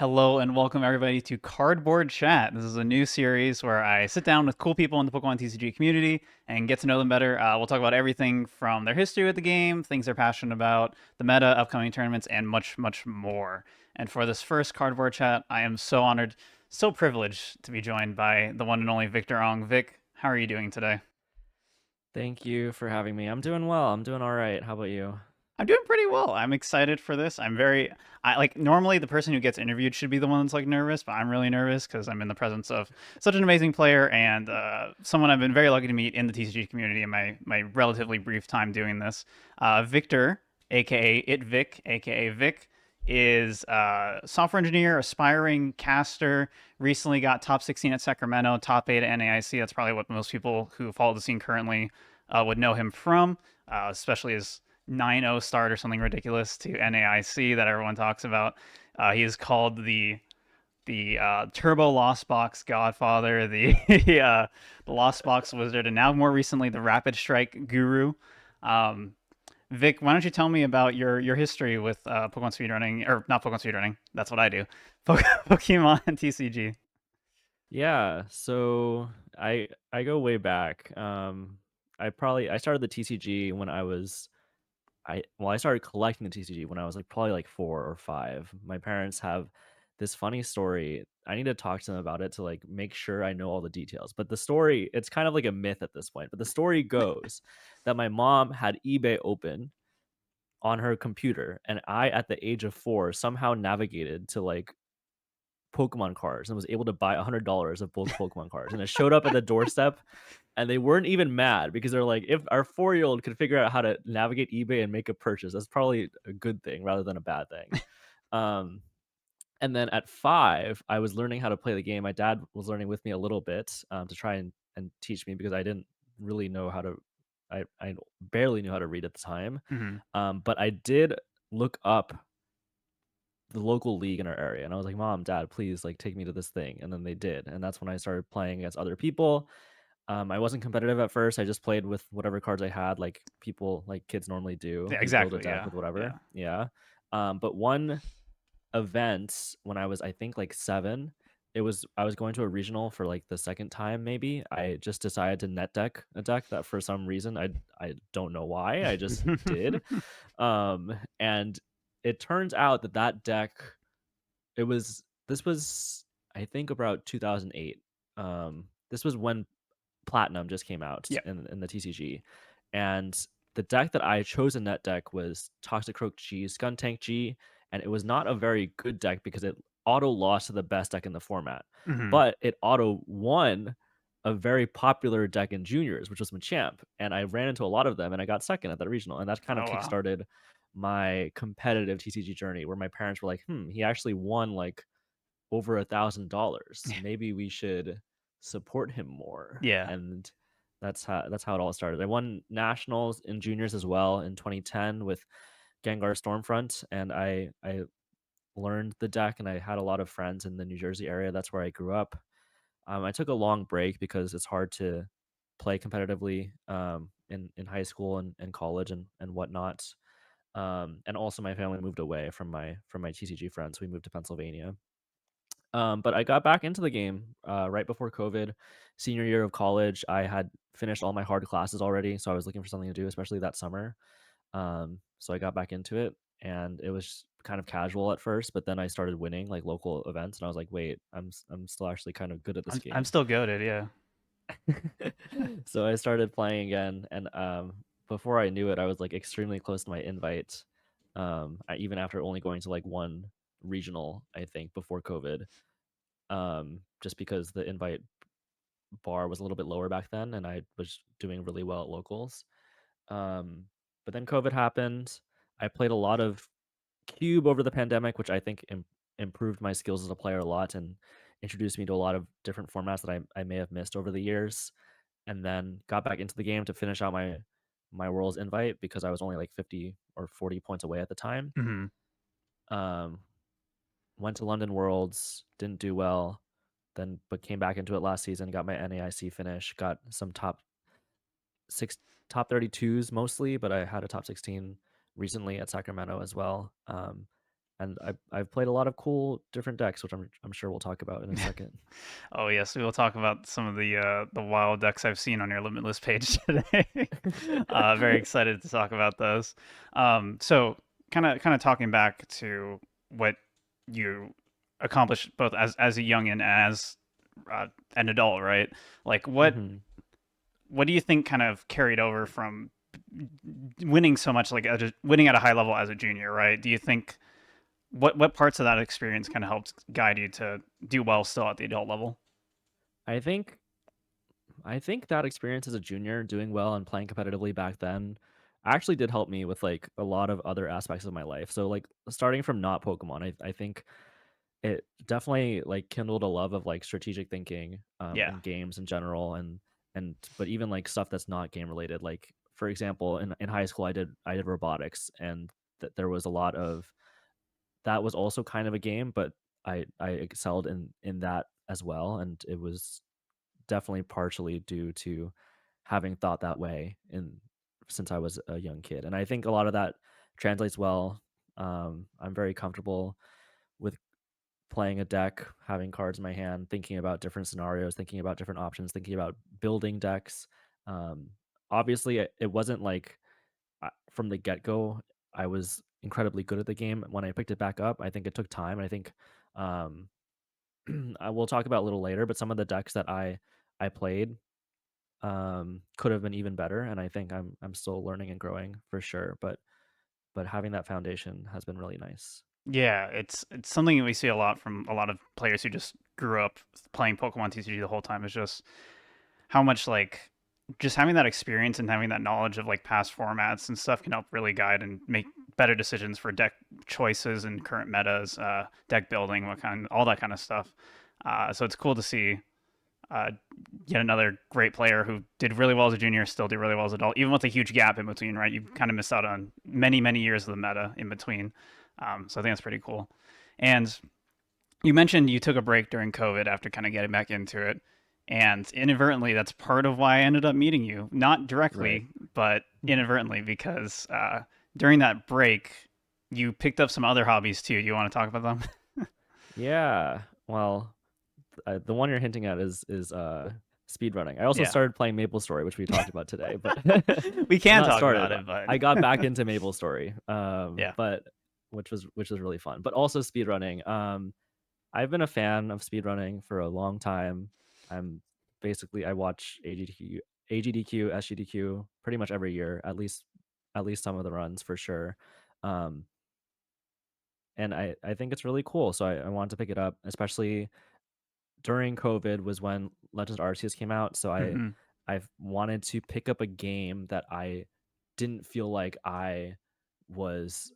Hello and welcome everybody to Cardboard Chat. This is a new series where I sit down with cool people in the Pokemon TCG community and get to know them better. We'll talk about everything from their history with the game, things they're passionate about, the meta, upcoming tournaments, and much, much more. And for this first Cardboard Chat, I am so honored, so privileged to be joined by the one and only Victor Aung. Vic, how are you doing today? Thank you for having me. I'm doing well. I'm doing all right. How about you? I'm doing pretty well. I'm excited for this. I like normally the person who gets interviewed should be the one that's like nervous, but I'm really nervous because I'm in the presence of such an amazing player and someone I've been very lucky to meet in the TCG community in my relatively brief time doing this. Victor, aka ItVic, aka Vic, is a software engineer, aspiring caster. Recently got top 16 at Sacramento, top 8 at NAIC. That's probably what most people who follow the scene currently would know him from, especially as 9-0 start or something ridiculous to NAIC that everyone talks about. He is called the Turbo Lost Box Godfather, the Lost Box Wizard, and now more recently the Rapid Strike Guru. Um, Vic, why don't you tell me about your history with Pokemon speedrunning, or not Pokemon speedrunning? That's what I do. Pokemon TCG. Yeah, so I go way back. I started the TCG when I started collecting the TCG when I was like probably like 4 or 5. My parents have this funny story. I need to talk to them about it to like make sure I know all the details. But the story, it's kind of like a myth at this point. But the story goes that my mom had eBay open on her computer, and I, at the age of 4, somehow navigated to like Pokemon cards and was able to buy $100 of bulk Pokemon cards. And it showed up at the doorstep, and they weren't even mad because they're like, if our 4 year old could figure out how to navigate eBay and make a purchase, that's probably a good thing rather than a bad thing. Um, and then at 5, I was learning how to play the game. My dad was learning with me a little bit to try and teach me because I didn't really know how to. I barely knew how to read at the time, Mm-hmm. but I did look up the local league in our area, and I was like, "Mom, Dad, please, like, take me to this thing," and then they did, and that's when I started playing against other people. I wasn't competitive at first, I just played with whatever cards I had, like people like kids normally do. Yeah, You build a exactly. deck Yeah. with whatever. Yeah. Yeah. But one event when I was, I think, like 7, I was going to a regional for, like, the 2nd time maybe. I just decided to net deck a deck that for some reason I don't know why, I just did. And it turns out that that deck it was this was I think about 2008. This was when Platinum just came out Yeah. in the TCG, and the deck that I chose in that deck was Toxicroak G, Skuntank G, and it was not a very good deck because it auto lost to the best deck in the format, Mm-hmm. but it auto won a very popular deck in juniors, which was Machamp, and I ran into a lot of them, and I got second at that regional, and that kind of Oh wow. kickstarted my competitive TCG journey, where my parents were like, he actually won like over $1,000. Maybe we should support him more." Yeah. And that's how it all started. I won nationals in juniors as well in 2010 with Gengar Stormfront, and I learned the deck, and I had a lot of friends in the New Jersey area. That's where I grew up. I took a long break because it's hard to play competitively in high school and college and whatnot. And also my family moved away from my TCG friends. We moved to Pennsylvania. But I got back into the game right before COVID, senior year of college. I had finished all my hard classes already, so I was looking for something to do, especially that summer. So I got back into it, and it was kind of casual at first, but then I started winning like local events, and I was like, wait, I'm still actually kind of good at this I'm game. still goaded. Yeah. So I started playing again, and before I knew it, I was like extremely close to my invite. Even after only going to like one regional, I think, before COVID, just because the invite bar was a little bit lower back then, and I was doing really well at locals. Um, but then COVID happened. I played a lot of Cube over the pandemic, which I think improved my skills as a player a lot and introduced me to a lot of different formats that I may have missed over the years. And then got back into the game to finish out my Worlds invite because I was only like 50 or 40 points away at the time. Mm-hmm. Um, Went to London Worlds, didn't do well, then but came back into it last season, got my NAIC finish, got some six top 32s mostly, but I had a top 16 recently at Sacramento as well. and I've played a lot of cool different decks, which I'm sure we'll talk about in a second. Oh yes, we will talk about some of the wild decks I've seen on your Limitless page today. Very excited to talk about those. So kind of talking back to what you accomplished both as a young and as an adult, right? Like Hmm. what do you think kind of carried over from winning so much, like winning at a high level as a junior, right? Do you think what parts of that experience kind of helped guide you to do well still at the adult level? I think I think that experience as a junior, doing well and playing competitively back then, actually did help me with like a lot of other aspects of my life. So like starting from not Pokemon, I think it definitely like kindled a love of like strategic thinking Yeah, and games in general, and but even like stuff that's not game related. Like for example, in high school, I did robotics, and that there was a lot of that was also kind of a game, but I excelled in that as well, and it was definitely partially due to having thought that way in since I was a young kid. And I think a lot of that translates well. I'm very comfortable with playing a deck, having cards in my hand, thinking about different scenarios, thinking about different options, thinking about building decks. Um, Obviously, it wasn't like from the get go, I was incredibly good at the game. When I picked it back up, I think it took time. And I think um, I will talk about a little later, but some of the decks that I played could have been even better, and I think I'm still learning and growing for sure. But having that foundation has been really nice. yeah, it's something we see a lot from a lot of players who just grew up playing Pokemon TCG the whole time. Is just how much like just having that experience and having that knowledge of like past formats and stuff can help really guide and make better decisions for deck choices and current metas, deck building, what kind, all that kind of stuff. So it's cool to see uh, yet another great player who did really well as a junior, still do really well as an adult, even with a huge gap in between, right? You kind of missed out on many years of the meta in between. So I think that's pretty cool. And you mentioned you took a break during COVID after kind of getting back into it. And inadvertently, that's part of why I ended up meeting you. Not Right. directly, but inadvertently, because during that break, you picked up some other hobbies too. You want to talk about them? Yeah. Well, the one you're hinting at is speed running. I also Yeah. started playing Maple Story, which we talked about today, but We can not talk started. about it, but I got back into Maple Story, yeah. but which was really fun. But also speed running. I've been a fan of speedrunning for a long time. I'm basically I watch AGDQ, SGDQ pretty much every year, at least some of the runs for sure. Um, and I think it's really cool. So I wanted to pick it up, especially during COVID was when Legends Arceus came out. So Hmm. I've wanted to pick up a game that I didn't feel like I was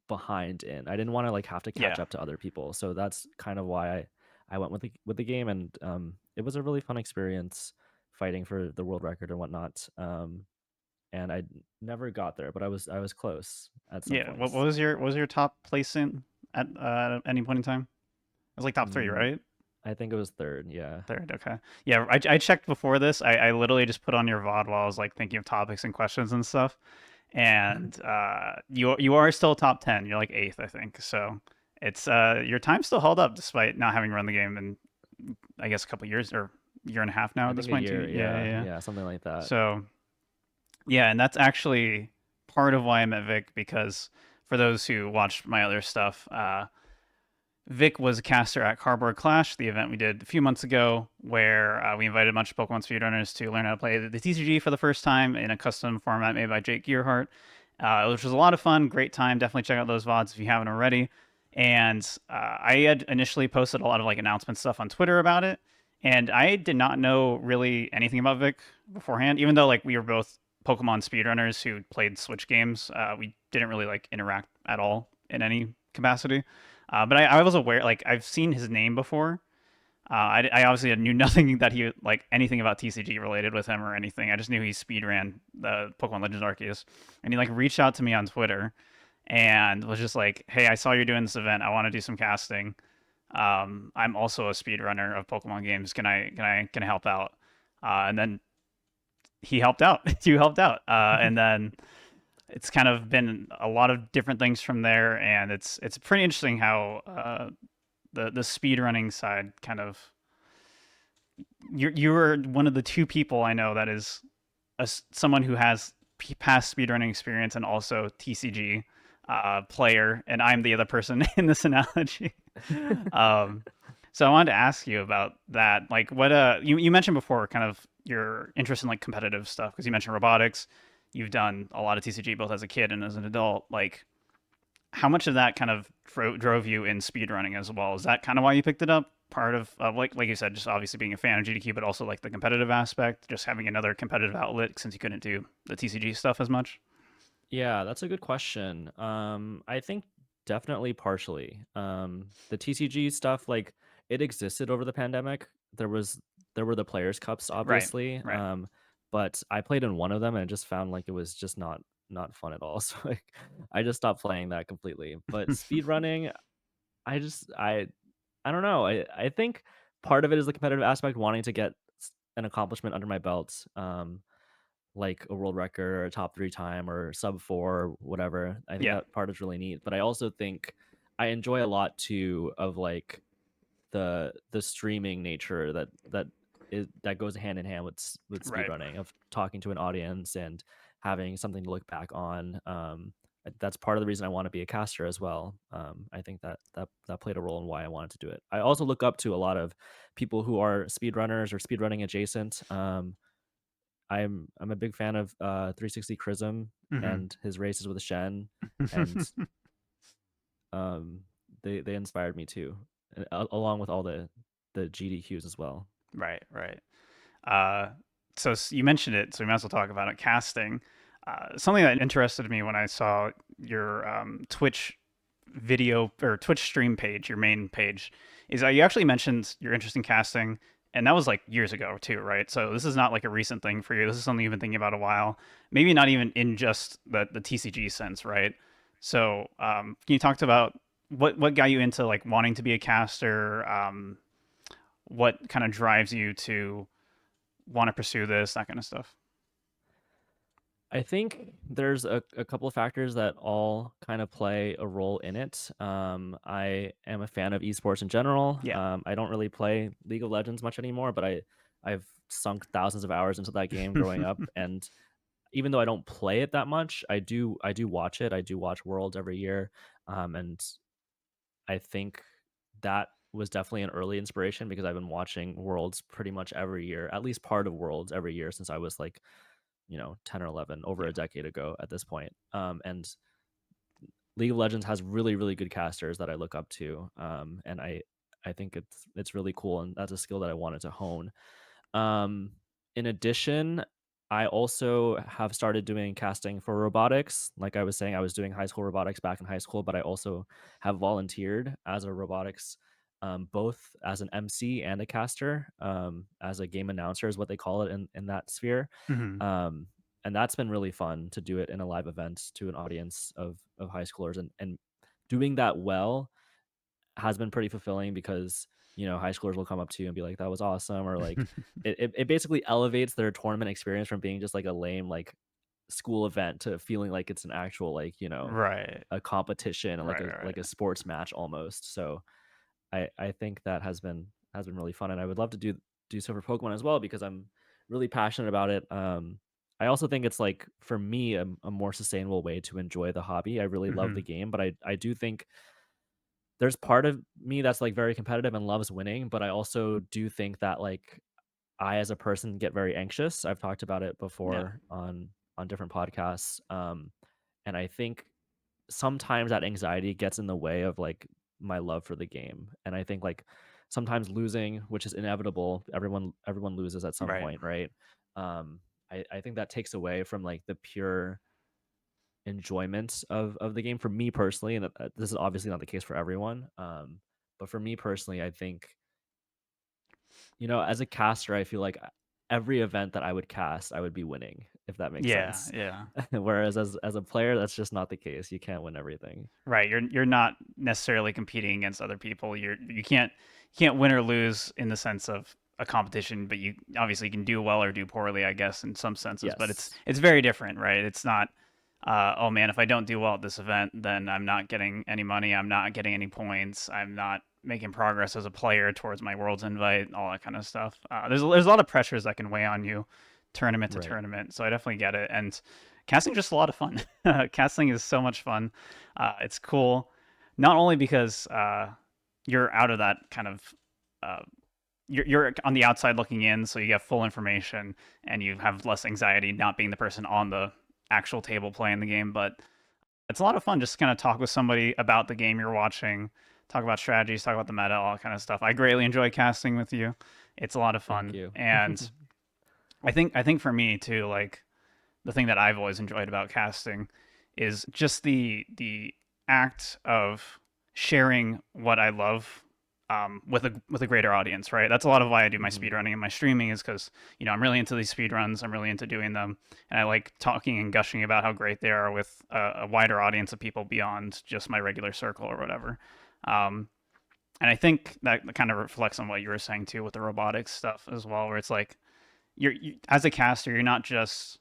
behind in. I didn't wanna, like, have to catch Yeah. up to other people, so that's kind of why I went with the game, and, it was a really fun experience fighting for the world record and whatnot, and I never got there, but I was close at some Yeah. points. What was your top placement at any point in time? It was like top three, Mm, right? I think it was 3rd, yeah. Third, okay. Yeah, I checked before this. I literally just put on your VOD while I was like thinking of topics and questions and stuff. And you are still top 10. You're like eighth, I think. So it's your time still held up despite not having run the game in I guess a couple years or year and a half now I at this think a point too. year, Yeah, yeah, yeah, yeah. yeah, something like that. So yeah, and that's actually part of why I met Vic because for those who watched my other stuff, Vic was a caster at Cardboard Clash, the event we did a few months ago, where we invited a bunch of Pokemon speedrunners to learn how to play the TCG for the first time in a custom format made by Jake Gearhart, which was a lot of fun, great time. Definitely check out those VODs if you haven't already. And I had initially posted a lot of like announcement stuff on Twitter about it, and I did not know really anything about Vic beforehand, even though like we were both Pokemon speedrunners who played Switch games. We didn't really like interact at all in any capacity. But I was aware, like I've seen his name before. I obviously knew nothing that he like anything about TCG related with him or anything. I just knew he speed ran the Pokemon Legends Arceus, and he like reached out to me on Twitter and was just like, "Hey, I saw you're doing this event. I want to do some casting. I'm also a speedrunner of Pokemon games. Can I help out?" And then he helped out. You helped out, and then it's kind of been a lot of different things from there, and it's pretty interesting how the speed running side kind of you were one of the two people I know that is someone who has past speedrunning experience and also TCG player, and I'm the other person in this analogy. um, so I wanted to ask you about that. Like, what you mentioned before, kind of your interest in like competitive stuff because you mentioned robotics. You've done a lot of TCG both as a kid and as an adult. Like, how much of that kind of drove you in speedrunning as well? Is that kind of why you picked it up? Part of like you said, just obviously being a fan of GDQ, but also like the competitive aspect, just having another competitive outlet since you couldn't do the TCG stuff as much. Yeah, that's a good question. I think definitely partially. The TCG stuff, like it existed over the pandemic. There were the Players Cups, Right, obviously. right. But I played in one of them and I just found like it was just not fun at all. So like I just stopped playing that completely. But speedrunning, I just I don't know. I think part of it is the competitive aspect, wanting to get an accomplishment under my belt. Like a world record or a top 3 time or sub 4 or whatever. I think Yeah, that part is really neat, but I also think I enjoy a lot too of like the streaming nature that goes hand in hand with right. speedrunning, of talking to an audience and having something to look back on. That's part of the reason I want to be a caster as well. I think that played a role in why I wanted to do it. I also look up to a lot of people who are speedrunners or speedrunning adjacent. I'm a big fan of 360 Chrism Hmm. and his races with Shen, and um, they inspired me too, along with all the GDQs as well. Right, right. Uh, so you mentioned it, so we might as well talk about it. Casting. Something that interested me when I saw your Twitch video or Twitch stream page, your main page, is that you actually mentioned your interest in casting, and that was like years ago too, right? So this is not like a recent thing for you. This is something you've been thinking about a while. Maybe not even in just the TCG sense, right? So can you talk about what got you into like wanting to be a caster? What kind of drives you to want to pursue this, that kind of stuff? I think there's a couple of factors that all kind of play a role in it. I am a fan of esports in general. Yeah. I don't really play League of Legends much anymore, but I've sunk thousands of hours into that game growing up, and even though I don't play it that much, I do watch it. I do watch Worlds every year, and I think that was definitely an early inspiration because I've been watching Worlds pretty much every year, at least part of Worlds every year since I was like 10 or 11, over Yeah. a decade ago at this point. And League of Legends has really really good casters that I look up to, and I think it's really cool, and that's a skill that I wanted to hone. um, in addition, I also have started doing casting for robotics. Like I was saying, I was doing high school robotics back in high school, but I also have volunteered as a robotics, both as an MC and a caster, as a game announcer is what they call it in that sphere. Hmm. Um, and that's been really fun to do it in a live event to an audience of high schoolers, and doing that well has been pretty fulfilling because high schoolers will come up to you and be like, that was awesome, or like it basically elevates their tournament experience from being just like a lame like school event to feeling like it's an actual like Right. a competition and Right. like Right. a sports match almost. So I think that has been really fun, and I would love to do so for Pokemon as well because I'm really passionate about it. I also think it's like, for me, a more sustainable way to enjoy the hobby. I really love the Hmm. game, but I do think there's part of me that's like very competitive and loves winning, but I also do think that like I as a person get very anxious. I've talked about it Yeah. before on different podcasts. And I think sometimes that anxiety gets in the way of like my love for the game. And I think like sometimes losing, which is inevitable, everyone loses at some Right. point, right? I think that takes away from like the pure enjoyment of the game for me personally, and this is obviously not the case for everyone. But for me personally, I think as a caster, I feel like every event that I would cast, I would be winning, if that makes Yeah. sense. Yeah. Whereas as a player, that's just not the case. You can't win everything. Right. You're not necessarily competing against other people. You can't win or lose in the sense of a competition, but you obviously can do well or do poorly, I guess, in some senses. But it's Yes. it's very different, right? It's not. oh man, if I don't do well at this event, then I'm not getting any money. I'm not getting any points. I'm not making progress as a player towards my world's invite, all that kind of stuff. There's a lot of pressures that can weigh on you, tournament to Right. tournament. So I definitely get it. And casting just a lot of fun. Casting is so much fun. It's cool, not only because you're out of that kind of uh, you're on the outside looking in, so you get full information and you have less anxiety not being the person on the actual table playing the game. But it's a lot of fun just to kind of talk with somebody about the game you're watching, talk about strategies, talk about the meta, all that kind of stuff. I greatly enjoy casting with you. It's a lot of Thank fun, you. and I think for me too, like the thing that I've always enjoyed about casting is just the act of sharing what I love with a greater audience, right? That's a lot of why I do my Hmm. speedrunning and my streaming is because I'm really into these speedruns. I'm really into doing them, and I like talking and gushing about how great they are with a wider audience of people beyond just my regular circle or whatever. Um, and I think that kind of reflects on what you were saying too with the robotics stuff as well, where it's like as a caster, you're not just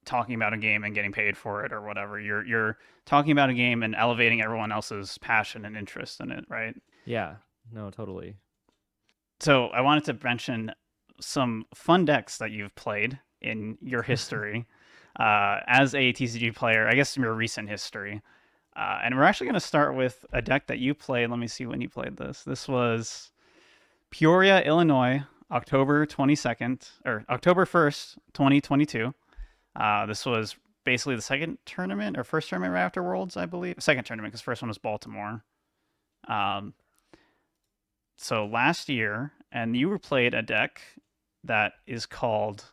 talking about a game and getting paid for it or whatever. You're talking about a game and elevating everyone else's passion and interest in it, right? Yeah. No, totally. So I wanted to mention some fun decks that you've played in your history as a TCG player. I guess your recent history. And we're actually going to start with a deck that you played. Let me see when you played this. This was Peoria, Illinois, October 22nd or October 1st, 2022. This was basically the second tournament or first tournament right after Worlds, I believe. Second tournament because first one was Baltimore. Um, so last year, and you played a deck that is called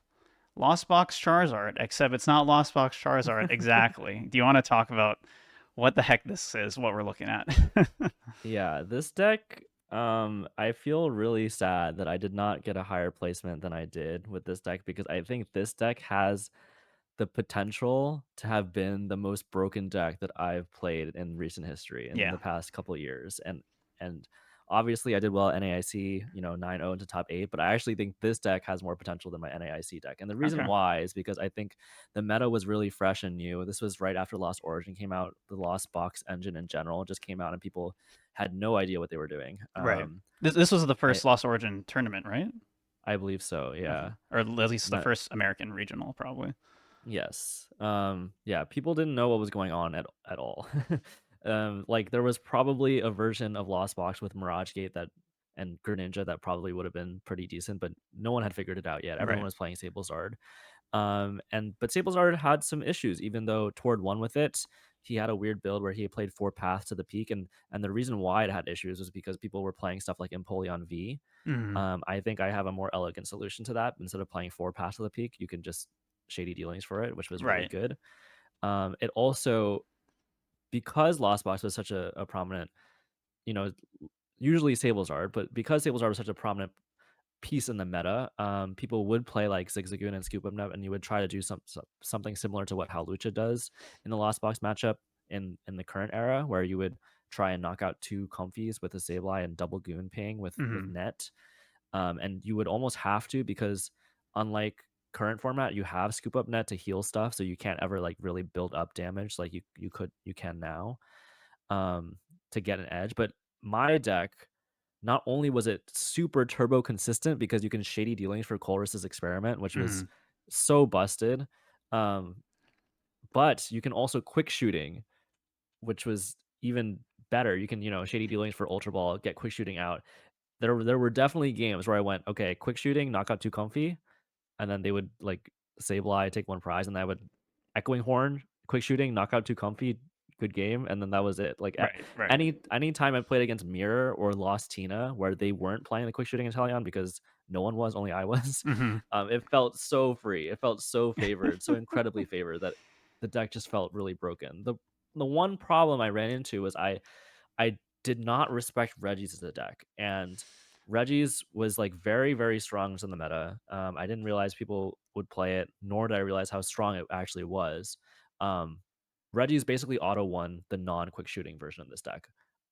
Lost Box Charizard, except it's not Lost Box Charizard exactly. Do you want to talk about what the heck this is, what we're looking at? Yeah, this deck, I feel really sad that I did not get a higher placement than I did with this deck because I think this deck has the potential to have been the most broken deck that I've played in recent history in Yeah. the past couple of years. And obviously I did well at NAIC, 9-0 into top 8, but I actually think this deck has more potential than my NAIC deck. And the reason Okay. why is because I think the meta was really fresh and new. This was right after Lost Origin came out. The Lost Box engine in general just came out and people had no idea what they were doing. Right. This was the I first Lost Origin tournament, right? I believe so, Okay. yeah. Or at least the But first American regional, probably. yes. Yeah, people didn't know what was going on at all. Like there was probably a version of Lost Box with Mirage Gate that and Greninja that probably would have been pretty decent, but no one had figured it out yet. Everyone Right. was playing Sable Zard. But Sable Zard had some issues, even though Tord won with it. He had a weird build where he played 4 paths to the peak, and the reason why it had issues was because people were playing stuff like Empoleon V. Mm. I think I have a more elegant solution to that. Instead of playing 4 paths to the peak, you can just shady dealings for it, which was really Right. good. It also because Lost Box was such a prominent, you know, usually Sable's art, but because Sable's art was such a prominent piece in the meta, people would play like Zigzagoon and Scoop Up Nut, and you would try to do something similar to what Hawlucha does in the Lost Box matchup in the current era, where you would try and knock out 2 Comfies with a Sableye and double Goon ping with Mm. net. And you would almost have to because unlike current format, you have scoop up net to heal stuff, so you can't ever like really build up damage like you can now um, to get an edge. But my deck, not only was it super turbo consistent because you can shady dealings for Colress's experiment, which was Mm. so busted, um, but you can also quick shooting, which was even better. You can shady dealings for Ultra Ball, get quick shooting out. There were definitely games where I went, okay, quick shooting, knock out 2 Comfy, and then they would like Sableye take 1 prize, and I would echoing horn, quick shooting, knock out 2 Comfy, good game, and then that was it. Like Right. Right. any time I played against Mirror or Lost Tina, where they weren't playing the quick shooting Inteleon because no one was, only I was, Mm-hmm. it felt so free. It felt so favored, so incredibly favored that the deck just felt really broken. The one problem I ran into was I did not respect Reggie's as a deck, and Reggie's was like very, very strong in the meta. I didn't realize people would play it, nor did I realize how strong it actually was. Um, Reggie's basically auto won the non quick shooting version of this deck.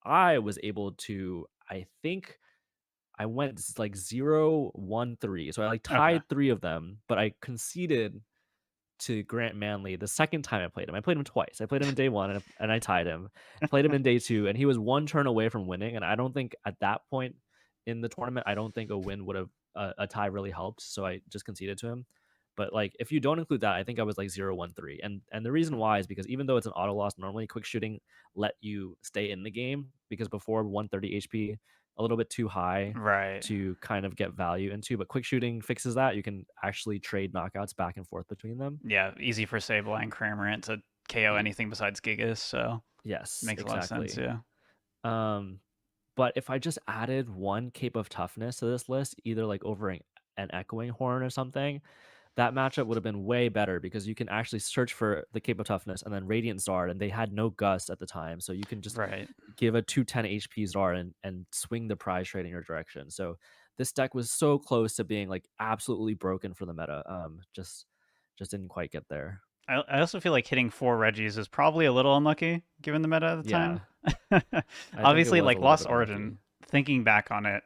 I was able to, I think I went like 0-1-3. So I like Okay. tied 3 of them, but I conceded to Grant Manley the second time I played him. I played him twice. I played him in day 1 and I tied him. Played him in day 2 and he was 1 turn away from winning, and I don't think at that point in the tournament, I don't think a win would have a tie really helped, so I just conceded to him. But, like, if you don't include that, I think I was, like, 0-1-3, and the reason why is because even though it's an auto loss, normally quick shooting let you stay in the game because before 130 HP, a little bit too high Right. to kind of get value into, but quick shooting fixes that. You can actually trade knockouts back and forth between them. Yeah, easy for Sableye Cramorant to KO Y anything besides Gigas, so yes, makes a lot of sense, exactly. yeah. Um, but if I just added 1 Cape of Toughness to this list, either, like, over an Echoing Horn or something, that matchup would have been way better because you can actually search for the Cape of Toughness and then Radiant Zard, and they had no Gust at the time, so you can just Right. give a 210 HP Zard and swing the prize trade in your direction. So this deck was so close to being like absolutely broken for the meta. Just didn't quite get there. I also feel like hitting 4 Reggies is probably a little unlucky given the meta at the time. Yeah, I think it Obviously, was a like little Lost bit unlucky. Origin, thinking back on it,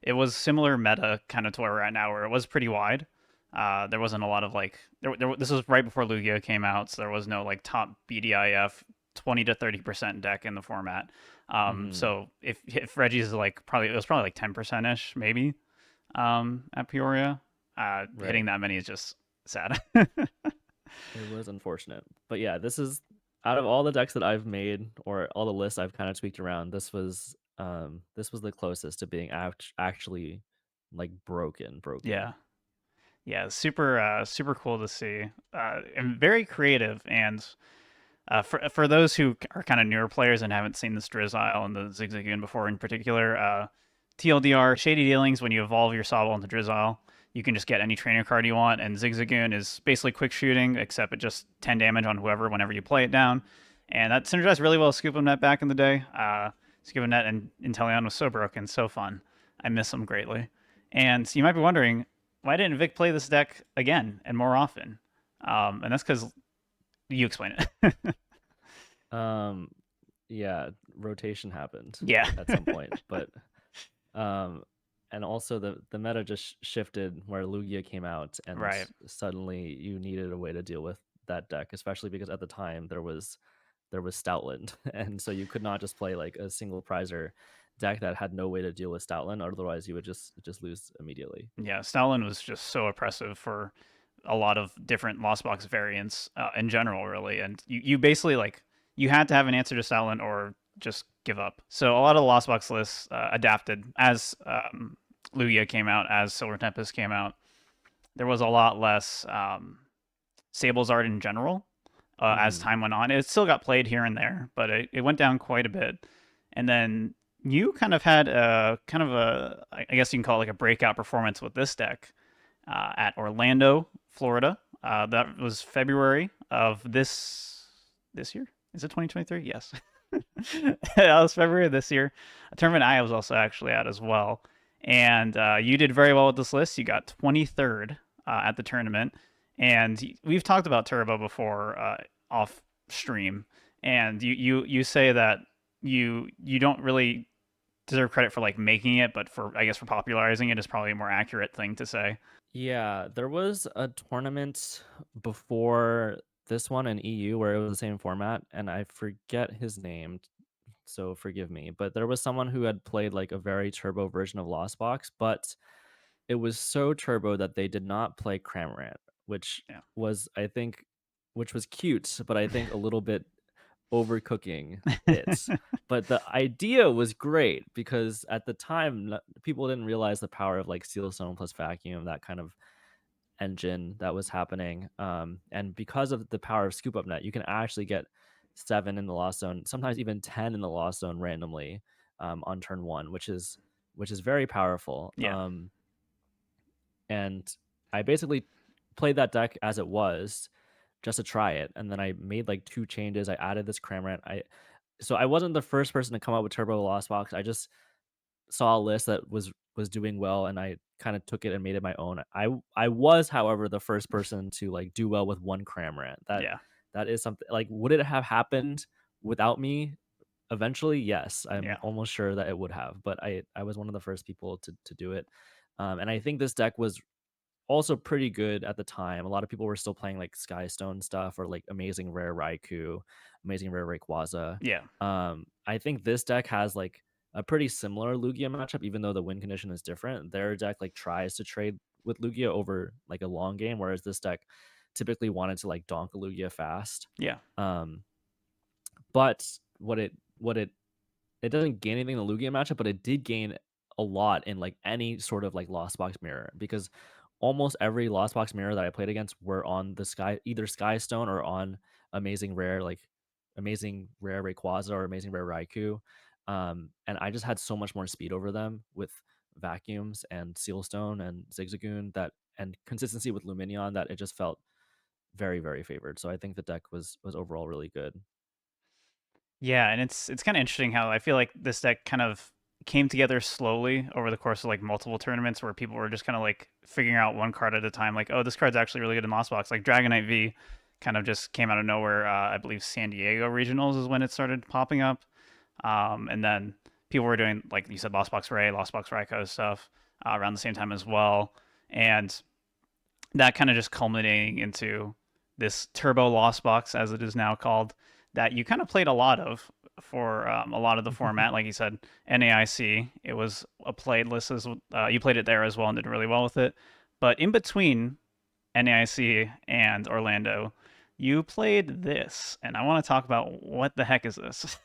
it was similar meta kind of to where we're at now, where it was pretty wide. There wasn't a lot of like this was right before Lugia came out, so there was no like top BDIF 20 to 30% deck in the format. Hmm. So if Reggie's is like probably it was probably like 10% ish maybe at Peoria. Right. Hitting that many is just sad. It was unfortunate. But yeah, this is out of all the decks that I've made or all the lists I've kind of tweaked around, this was the closest to being actually like broken. Yeah. Yeah, super cool to see, and very creative. And for those who are kind of newer players and haven't seen this Drizzile and the Zigzagoon before, in particular, TLDR Shady Dealings. When you evolve your Sobble into Drizzile, you can just get any trainer card you want, and Zigzagoon is basically quick shooting, except it just 10 damage on whoever whenever you play it down, and that synergized really well with Scoop 'em Net back in the day. Scoop 'em Net and Inteleon was so broken, so fun. I miss them greatly. And you might be wondering, why didn't Vic play this deck again and more often? And that's because you explain it. Um, yeah, rotation happened Yeah. at some point, but um, and also the meta just shifted where Lugia came out, and Right. suddenly you needed a way to deal with that deck, especially because at the time there was Stoutland, and so you could not just play like a single prizer deck that had no way to deal with Stoutland, otherwise you would just lose immediately. Yeah. Stalin was just so oppressive for a lot of different Lost Box variants in general, really. And you basically like you had to have an answer to Stalin or just give up. So a lot of the Lost Box lists adapted as Lugia came out, as Silver Tempest came out. There was a lot less Sable's art in general as Hmm. time went on. It still got played here and there, but it went down quite a bit. And then you kind of had a kind of a, I guess you can call it like a breakout performance with this deck at Orlando, Florida. That was February of this year. Is it 2023? Yes. That was February of this year. A tournament I was also actually at as well. And you did very well with this list. You got 23rd at the tournament. And we've talked about Turbo before off stream. And you say that you don't really deserve credit for like making it, but for I guess for popularizing it is probably a more accurate thing to say. Yeah, there was a tournament before this one in EU where it was the same format, and I forget his name, so forgive me. But there was someone who had played like a very turbo version of Lost Box, but it was so turbo that they did not play Cramorant, which Yeah. was, I think, which was cute, but I think a little bit overcooking it. But the idea was great because at the time people didn't realize the power of like Steel Stone plus Vacuum, that kind of engine that was happening. And because of the power of Scoop Up Net, you can actually get 7 in the Lost Zone, sometimes even 10 in the Lost Zone randomly on turn 1, which is very powerful. Yeah. And I basically played that deck as it was just to try it, and then I made like 2 changes. I added this Cramorant. I wasn't the first person to come up with Turbo Lost Box. I just saw a list that was doing well, and I kind of took it and made it my own. I was, however, the first person to like do well with 1 Cramorant. Yeah. That is something like, would it have happened without me? Eventually, yes, I'm Yeah. almost sure that it would have, but I was one of the first people to do it. And I think this deck was also pretty good at the time. A lot of people were still playing like Skystone stuff or like Amazing Rare Raikou, Amazing Rare Rayquaza. Yeah. I think this deck has like a pretty similar Lugia matchup, even though the win condition is different. Their deck like tries to trade with Lugia over like a long game, whereas this deck typically wanted to like donk a Lugia fast. Yeah. Um, but it doesn't gain anything in the Lugia matchup, but it did gain a lot in like any sort of like Lost Box mirror because almost every Lost Box mirror that I played against were on the either Skystone or on Amazing Rare, like Amazing Rare Rayquaza or Amazing Rare Raikou. And I just had so much more speed over them with vacuums and Sealstone and Zigzagoon that and consistency with Luminion that it just felt very, very favored. So I think the deck was overall really good. Yeah, and it's kind of interesting how I feel like this deck kind of came together slowly over the course of like multiple tournaments where people were just kind of like figuring out one card at a time. Like, oh, this card's actually really good in Lost Box. Like Dragonite V kind of just came out of nowhere. I believe San Diego Regionals is when it started popping up. And then people were doing, like you said, Lost Box Ray, Lost Box Raikou stuff around the same time as well. And that kind of just culminating into this Turbo Lost Box, as it is now called, that you kind of played a lot of for a lot of the format. Like you said, NAIC, it was a played list. As you played it there as well and did really well with it. But in between NAIC and Orlando, you played this, and I want to talk about what the heck is this?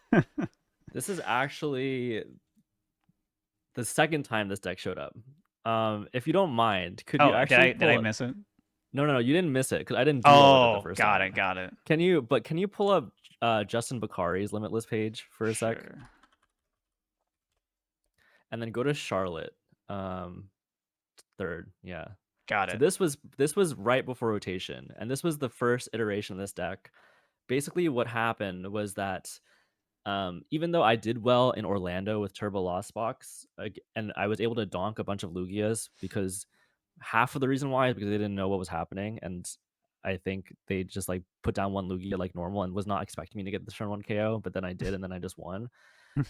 This is actually the second time this deck showed up. If you don't mind, could you Oh, actually did I pull? miss it? No, no, no, you didn't miss it because I didn't do well with it the Oh, first got it, time. got it. Can you? But can you pull up Justin Bakari's Limitless page for a sec, Sure, and then go to Charlotte, third, yeah. got So it. this was right before rotation, and this was the first iteration of this deck. Basically, what happened was that even though I did well in Orlando with Turbo Lost Box, and I was able to donk a bunch of Lugias because half of the reason why is because they didn't know what was happening, and I think they just like put down one Lugia like normal and was not expecting me to get the turn one KO, but then I did, and then I just won.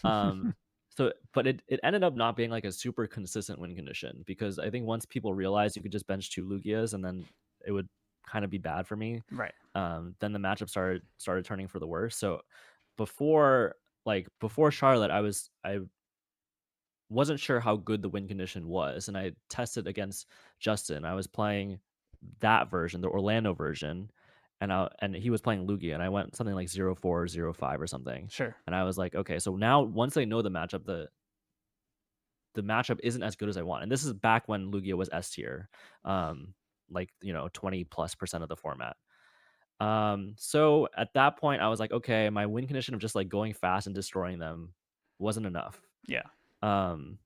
Um, so, but it ended up not being like a super consistent win condition because I think once people realized you could just bench two Lugias and then it would kind of be bad for me, Right. then the matchup started turning for the worse. So before Charlotte, I wasn't sure how good the win condition was, and I tested against Justin. I was playing that version, the Orlando version, and he was playing Lugia, and I went something like 0-4, 0-5 or something. Sure. And I was like, okay, so now once I know the matchup, the matchup isn't as good as I want. And this is back when Lugia was S tier, like 20+% of the format. So at that point, I was like, okay, my win condition of just like going fast and destroying them wasn't enough. Yeah. Um,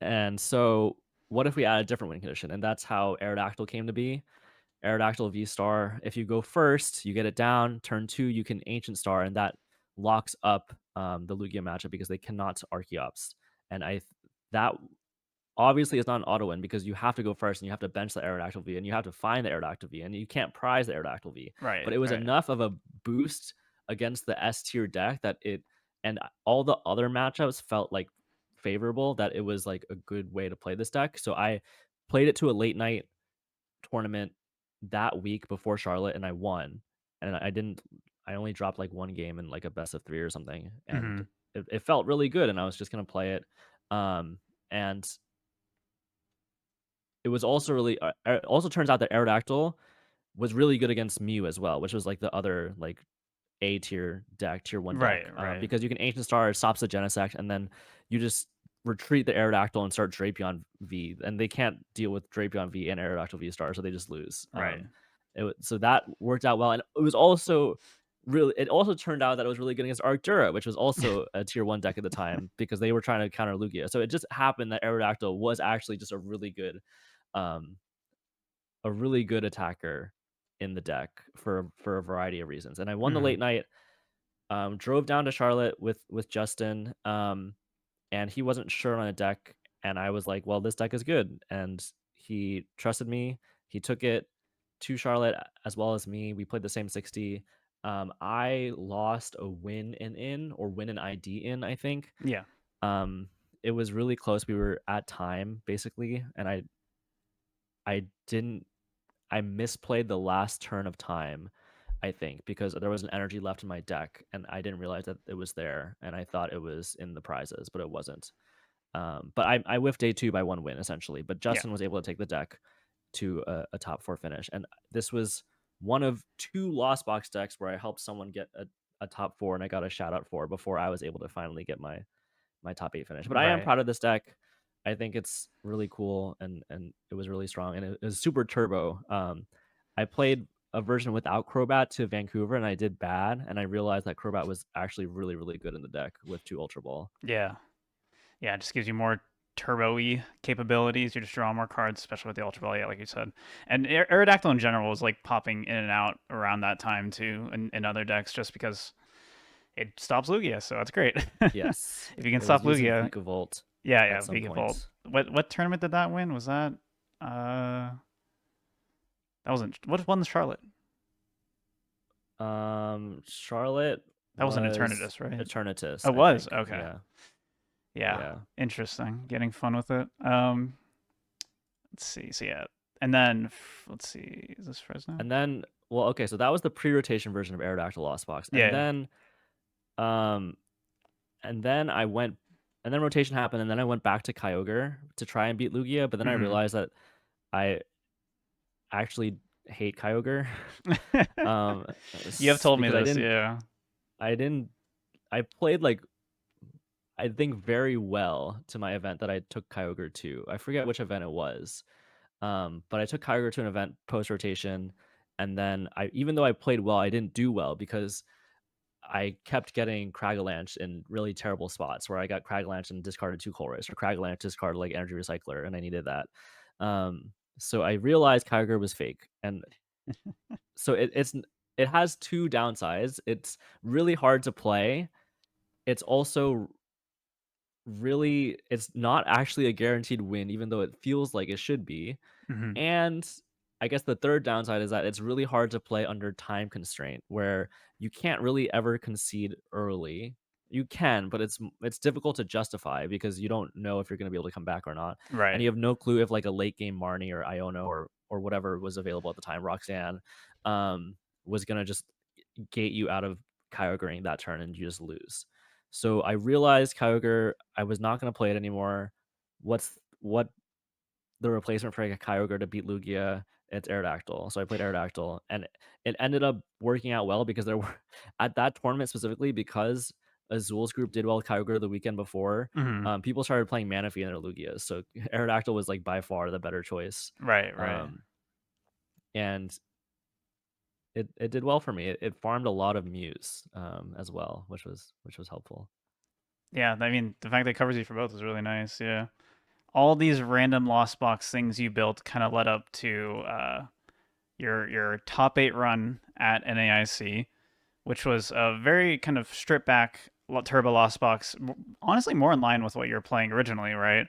and so what if we add a different win condition? And that's how Aerodactyl came to be. Aerodactyl V Star. If you go first, you get it down. Turn two, you can Ancient Star, and that locks up the Lugia matchup because they cannot Archeops. And that obviously it's not an auto win because you have to go first and you have to bench the Aerodactyl V and you have to find the Aerodactyl V and you can't prize the Aerodactyl V. Right. But it was Right. enough of a boost against the S tier deck that it and all the other matchups felt like favorable that it was like a good way to play this deck. So I played it to a late night tournament that week before Charlotte and I won. And I only dropped like one game in like a best of three or something. And Hmm. it felt really good and I was just gonna play it. And it was also really it also turns out that Aerodactyl was really good against Mew as well, which was like the other like A tier deck, tier one Right. deck, Right. because you can Ancient Star, stops the Genesect, and then you just retreat the Aerodactyl and start Drapion V, and they can't deal with Drapion V and Aerodactyl V Star, so they just lose. Right. So that worked out well, and it was also really. It also turned out that it was really good against Arctura, which was also a tier one deck at the time because they were trying to counter Lugia. So it just happened that Aerodactyl was actually just um, a really good attacker in the deck for a variety of reasons. And I won the Hmm. late night. Drove down to Charlotte with Justin, and he wasn't sure on a deck, and I was like, "Well, this deck is good," and he trusted me. He took it to Charlotte as well as me. We played the same 60. I lost a win in or win an ID in, I think. Yeah. Um, it was really close. We were at time basically, and I didn't I misplayed the last turn of time, I think, because there was an energy left in my deck, and I didn't realize that it was there, and I thought it was in the prizes, but it wasn't. But I whiffed day 2 by 1 win, essentially, but Yeah. Justin was able to take the deck to a top 4 finish, and this was one of 2 Lost Box decks where I helped someone get a top 4, and I got a shout out for before I was able to finally get my top 8 finish. But I am Right. proud of this deck. I think it's really cool and it was really strong and it was super turbo. I played a version without Crobat to Vancouver and I did bad and I realized that Crobat was actually really really good in the deck with 2 Ultra Ball. Yeah. Yeah, it just gives you more turbo-y capabilities. You just draw more cards, especially with the Ultra Ball, yeah, like you said. And Aerodactyl in general was like popping in and out around that time too in other decks just because it stops Lugia, so that's great. Yes. If you can It was stop using Lugia, Vikavolt yeah, at yeah, some Vikavolt. point. What tournament did that win? Was that uh that wasn't what won the Charlotte? Charlotte That wasn't was Eternatus, right? Eternatus, It I was. think. Okay. Yeah. Yeah. Yeah. Interesting. Getting fun with it. Let's see. So yeah. And then let's see. Is this Fresno? And then well, okay, so that was the pre-rotation version of Aerodactyl Lost Box. Yeah, yeah. Um and then I went and then rotation happened and then I went back to Kyogre to try and beat Lugia, but then I Mhm. realized that I actually hate Kyogre. um You have told me because this, yeah. I didn't I played like I think very well to my event that I took Kyogre to. I forget which event it was. But I took Kyogre to an event post rotation and then I even though I played well, I didn't do well because I kept getting Cragalanche in really terrible spots where I got Cragalanche and discarded 2 Colress or Cragalanche discarded like Energy Recycler and I needed that. So I realized Kyogre was fake, and so it has 2 downsides. It's really hard to play. It's also really it's not actually a guaranteed win, even though it feels like it should be. Mhm. And I guess the third downside is that it's really hard to play under time constraint where you can't really ever concede early. You can, but it's difficult to justify because you don't know if you're going to be able to come back or not. And Right. you have no clue if like a late game Marnie or Iono or whatever was available at the time, Roxanne, was going to just gate you out of Kyogreing that turn and you just lose. So I realized Kyogre, I was not going to play it anymore. What the replacement for like a Kyogre to beat Lugia, it's Aerodactyl. So I played Aerodactyl, and it ended up working out well because there were at that tournament specifically because Azul's group did well with Kyogre the weekend before. Mhm. People started playing Manaphy in their Lugias, so Aerodactyl was like by far the better choice, Right, right. um, and it did well for me. It farmed a lot of Mews as well, which was helpful. Yeah, I mean, the fact that it covers you for both is really nice, yeah. All these random lost box things you built kind of led up to your top 8 run at NAIC, which was a very kind of stripped back Turbo Lost Box, honestly more in line with what you were playing originally, right?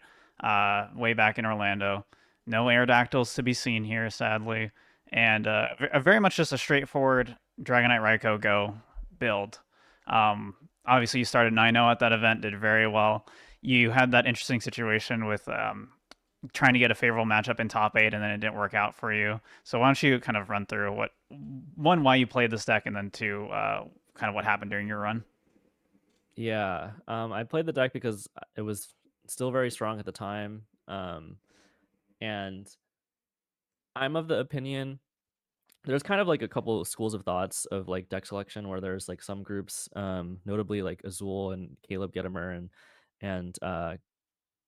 Way back in Orlando. No Aerodactyls to be seen here, sadly, and very much just a straightforward Dragonite Raikou Go build. Obviously, you started 9-0 at that event, did very well. You had that interesting situation with trying to get a favorable matchup in top 8 and then it didn't work out for you. So why don't you kind of run through what one why you played this deck and then two kind of what happened during your run? Yeah, I played the deck because it was still very strong at the time, and I'm of the opinion there's kind of like a couple schools of thoughts of like deck selection where there's like some groups, notably like Azul and Caleb Gettimer and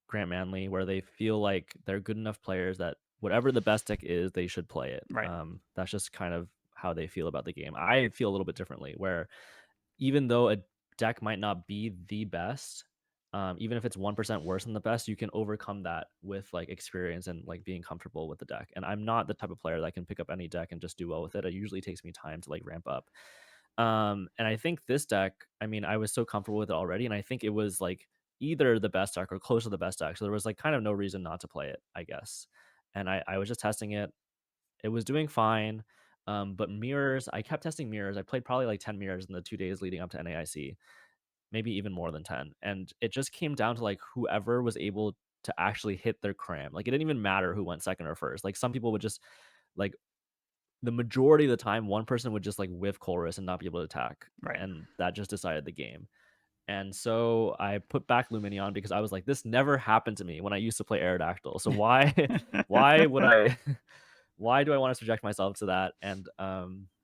Grant Manley, where they feel like they're good enough players that whatever the best deck is, they should play it. Right. That's just kind of how they feel about the game. I feel a little bit differently, where even though a deck might not be the best, even if it's 1% worse than the best, you can overcome that with like experience and like being comfortable with the deck. And I'm not the type of player that can pick up any deck and just do well with it. It usually takes me time to like ramp up. And I think this deck, I mean, I was so comfortable with it already, and I think it was like either the best deck or close to the best deck. So there was like kind of no reason not to play it, I guess. And I was just testing it. It was doing fine. But mirrors, I kept testing mirrors. I played probably like 10 mirrors in the 2 days leading up to NAIC, maybe even more than 10. And it just came down to like whoever was able. to actually hit their cram. Like, it didn't even matter who went second or first. Like, some people would just like the majority of the time, one person would just like whiff chorus and not be able to attack, Right. and that just decided the game. And so I put back Luminion because I was like, this never happened to me when I used to play Aerodactyl. So why why would I why do I want to subject myself to that? And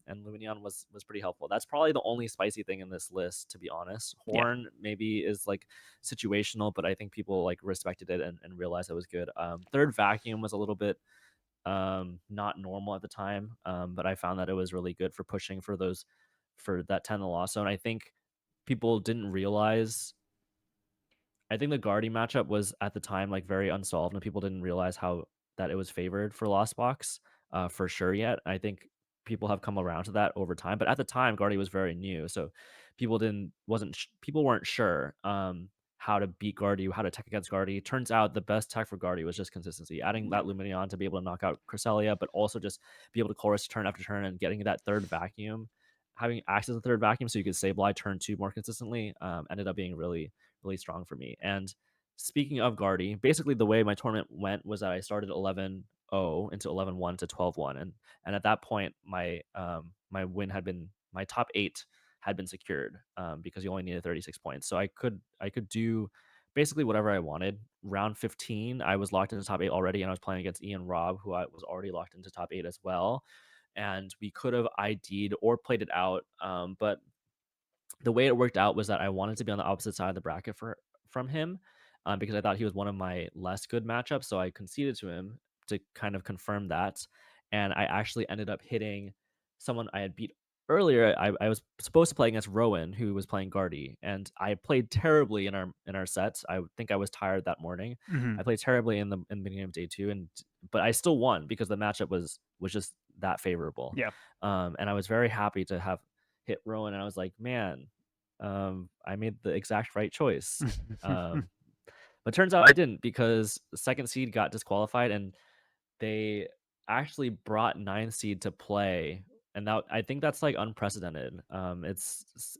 Luminion was pretty helpful. That's probably the only spicy thing in this list, to be honest. Yeah. Horn maybe is like situational, but I think people like respected it and realized it was good. Third vacuum was a little bit not normal at the time, but I found that it was really good for pushing for those for that 10 the loss zone. I think people didn't realize I think the Guardy matchup was at the time like very unsolved, and people didn't realize how that it was favored for Lost Box for sure yet. I think people have come around to that over time, but at the time, Guardy was very new, so people weren't sure how to beat Guardy, how to tech against Guardy. Turns out the best tech for Guardy was just consistency, adding that Luminion to be able to knock out Cresselia, but also just be able to chorus turn after turn and getting that third vacuum. Having access to the third vacuum so you could Sableye turn two more consistently ended up being really strong for me. And speaking of Guardy, basically the way my tournament went was that I started 11-0 into 11-1 to 12-1, and at that point my win had been my top 8 had been secured because you only needed 36 points. So I could do basically whatever I wanted. Round 15, I was locked into top 8 already, and I was playing against Ian Robb, who I was already locked into top 8 as well. And we could have ID'd or played it out, but the way it worked out was that I wanted to be on the opposite side of the bracket from him, because I thought he was one of my less good matchups. So I conceded to him to kind of confirm that, and I actually ended up hitting someone I had beat earlier. I was supposed to play against Rowan, who was playing Guardy, and I played terribly in our sets. I think I was tired that morning. Hmm. I played terribly in the beginning of day two, and but I still won because the matchup was just that favorable. Yeah. And I was very happy to have hit Rowan, and I was like, man, I made the exact right choice. Um, but turns out I didn't because the second seed got disqualified, and they actually brought ninth seed to play. And that I think that's like unprecedented.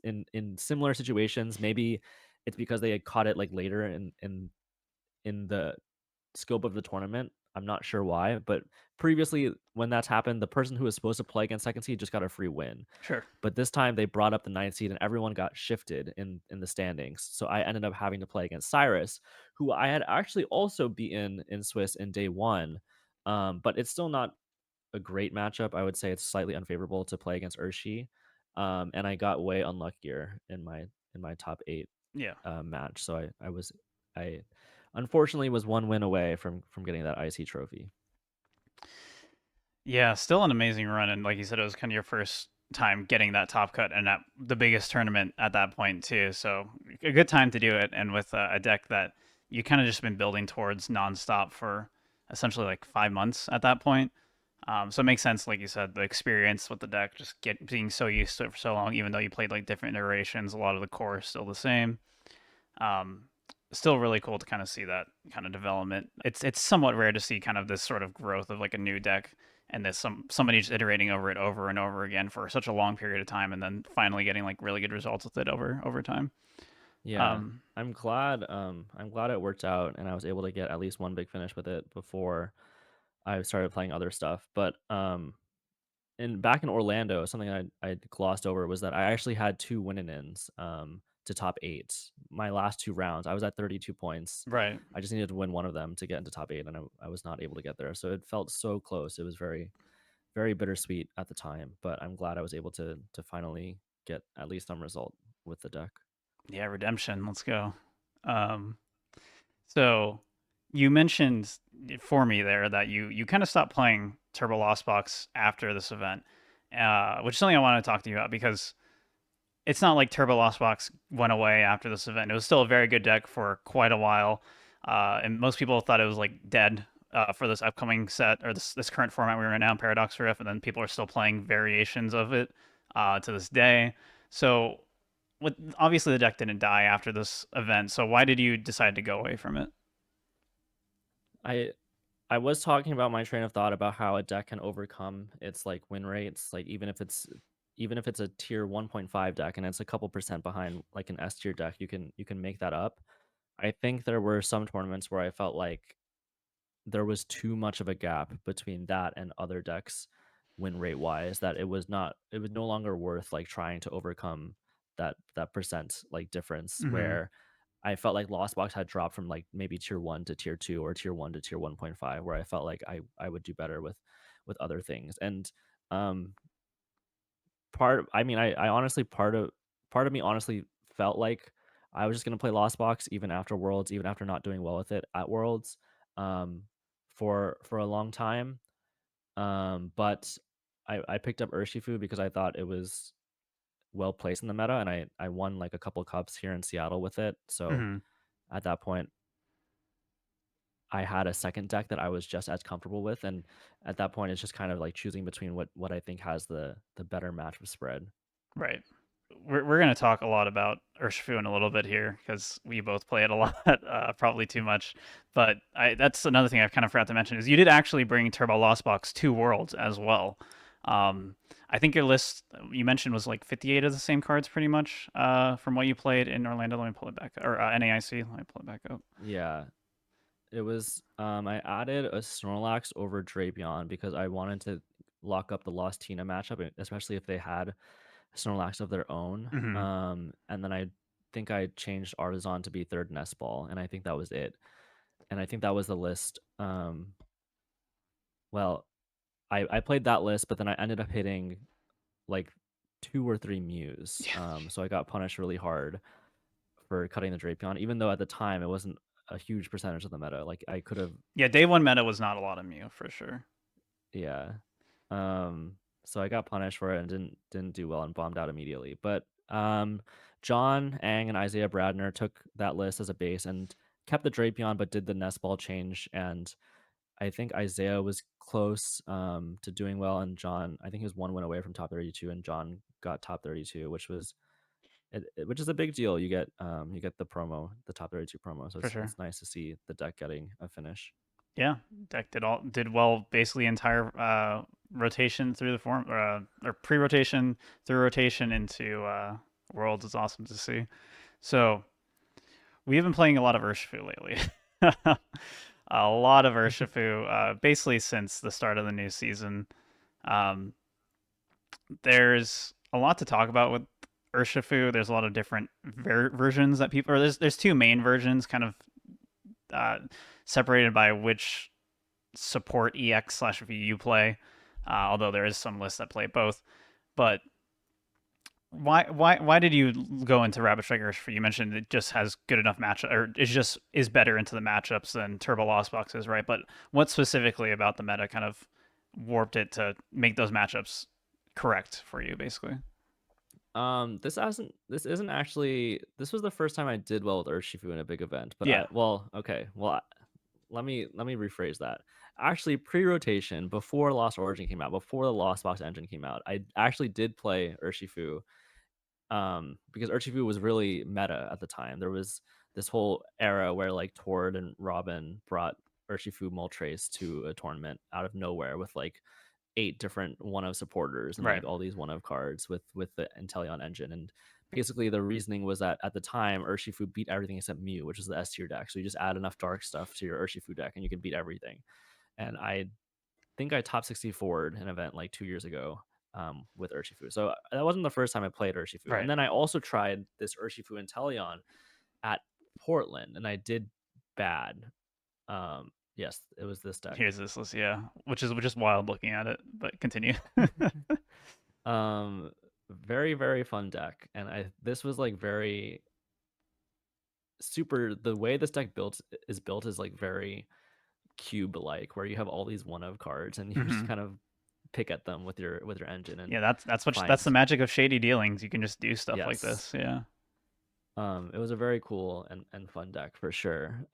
In similar situations, maybe it's because they had caught it like later in the scope of the tournament. I'm not sure why, but previously when that's happened, the person who was supposed to play against second seed just got a free win. Sure. But this time they brought up the ninth seed and everyone got shifted in the standings. So I ended up having to play against Cyrus, who I had actually also beaten in Swiss in day one. But it's still not a great matchup. I would say it's slightly unfavorable to play against Urshi. And I got way unluckier in my top 8 Yeah. match. So I unfortunately was one win away from getting that IC trophy. Yeah, still an amazing run, and like you said, it was kind of your first time getting that top cut, and at the biggest tournament at that point too. So a good time to do it, and with a deck that you kind of just been building towards nonstop for essentially like 5 months at that point. So it makes sense, like you said, the experience with the deck, just being so used to it for so long, even though you played like different iterations, a lot of the core is still the same. Um, Still really cool to kind of see that kind of development. It's somewhat rare to see kind of this sort of growth of like a new deck and this somebody just iterating over it over and over again for such a long period of time and then finally getting like really good results with it over time. Yeah, Um, I'm glad it worked out and I was able to get at least one big finish with it before I started playing other stuff. But and back in Orlando, something I glossed over was that I actually had 2 win-ins to top 8. My last 2 rounds, I was at 32 points. right. I just needed to win one of them to get into top 8, and I was not able to get there. So it felt so close. It was very bittersweet at the time, but I'm glad I was able to finally get at least some result with the deck. Yeah, redemption. Let's go. Um, so you mentioned for me there that you kind of stopped playing Turbo Lost Box after this event, which is something I want to talk to you about because it's not like Turbo Lost Box went away after this event. It was still a very good deck for quite a while, and most people thought it was like dead for this upcoming set or this current format we're in now, Paradox Rift, and then people are still playing variations of it to this day. So, obviously the deck didn't die after this event. So why did you decide to go away from it? I I was talking about my train of thought about how a deck can overcome its like win rates, like even if it's a tier 1.5 deck and it's a couple percent behind like an S tier deck, you can make that up. I think there were some tournaments where I felt like there was too much of a gap between that and other decks win rate wise that it was no longer worth like trying to overcome that percent like difference Hmm. where I felt like Lost Box had dropped from like maybe tier 1 to tier 2 or tier 1 to tier 1.5 where I felt like I would do better with other things. And um I mean I honestly part of me honestly felt like I was just going to play Lost Box even after Worlds, even after not doing well with it at Worlds um for a long time. But I picked up Urshifu because I thought it was well placed in the meta and I won like a couple cups here in Seattle with it. So Hmm. at that point I had a second deck that I was just as comfortable with, and at that point, it's just kind of like choosing between what I think has the better matchup spread. Right. We're going to talk a lot about Urshifu in a little bit here because we both play it a lot, probably too much. But that's another thing I kind of forgot to mention is you did actually bring Turbo Lost Box to Worlds as well. Um, I think your list you mentioned was like 58 of the same cards, pretty much, from what you played in Orlando. Let me pull it back, or NAIC. Let me pull it back up. Yeah, it was. I added a Snorlax over Drapion because I wanted to lock up the Lost Tina matchup, especially if they had Snorlax of their own. Hmm. And then I think I changed Artisan to be third Nest Ball, and I think that was it. And I think that was the list. Well, I played that list, but then I ended up hitting like 2 or 3 Mews. Yeah. So I got punished really hard for cutting the Drapion, even though at the time it wasn't a huge percentage of the meta. Like I could have, Yeah, day one meta was not a lot of Mew for sure. yeah. Um, so I got punished for it and didn't do well and bombed out immediately. But John Ang and Isaiah Bradner took that list as a base and kept the Drapion, but did the nest ball change. And I think Isaiah was close to doing well, and John, I think he was 1 win away from top 32, and John got top 32, which was which is a big deal. You get the promo, the top 32 promo, so For sure. it's nice to see the deck getting a finish. Yeah, deck did well basically entire rotation through the form or pre-rotation through rotation into Worlds is awesome to see. So we have been playing a lot of Urshifu lately. A lot of Urshifu, basically since the start of the new season. Um, there's a lot to talk about with Urshifu. There's a lot of different versions that people, or there's two main versions, kind of uh, separated by which support EX slash VU play, although there is some lists that play both. But why did you go into Rabbit Strikers? For you mentioned it just has good enough matchup, or it just is better into the matchups than Turbo Lost Boxes, right? But what specifically about the meta kind of warped it to make those matchups correct for you, basically? This isn't actually this was the first time I did well with Urshifu in a big event, but Yeah. okay, let me rephrase that. Actually, pre-rotation, before Lost Origin came out, before the Lost Box engine came out, I actually did play Urshifu because Urshifu was really meta at the time. There was this whole era where like Tord and Robin brought Urshifu Moltres to a tournament out of nowhere with like 8 different one of supporters and Right. like all these one of cards with the Inteleon engine. And basically the reasoning was that at the time Urshifu beat everything except Mew, which is the S tier deck. So you just add enough dark stuff to your Urshifu deck and you can beat everything. And I think I top 64'd an event like 2 years ago with Urshifu. So that wasn't the first time I played Urshifu. And Right. then I also tried this Urshifu Inteleon at Portland and I did bad. Yes, it was this deck. Here's this list, yeah, which is wild looking at it. But continue. um very very fun deck, and I this was like very super the way this deck built is like very cube like where you have all these one of cards and you just Hmm. kind of pick at them with your engine and Yeah, that's the find magic of shady dealings. You can just do stuff like yes. this. Yeah. It was a very cool and fun deck for sure.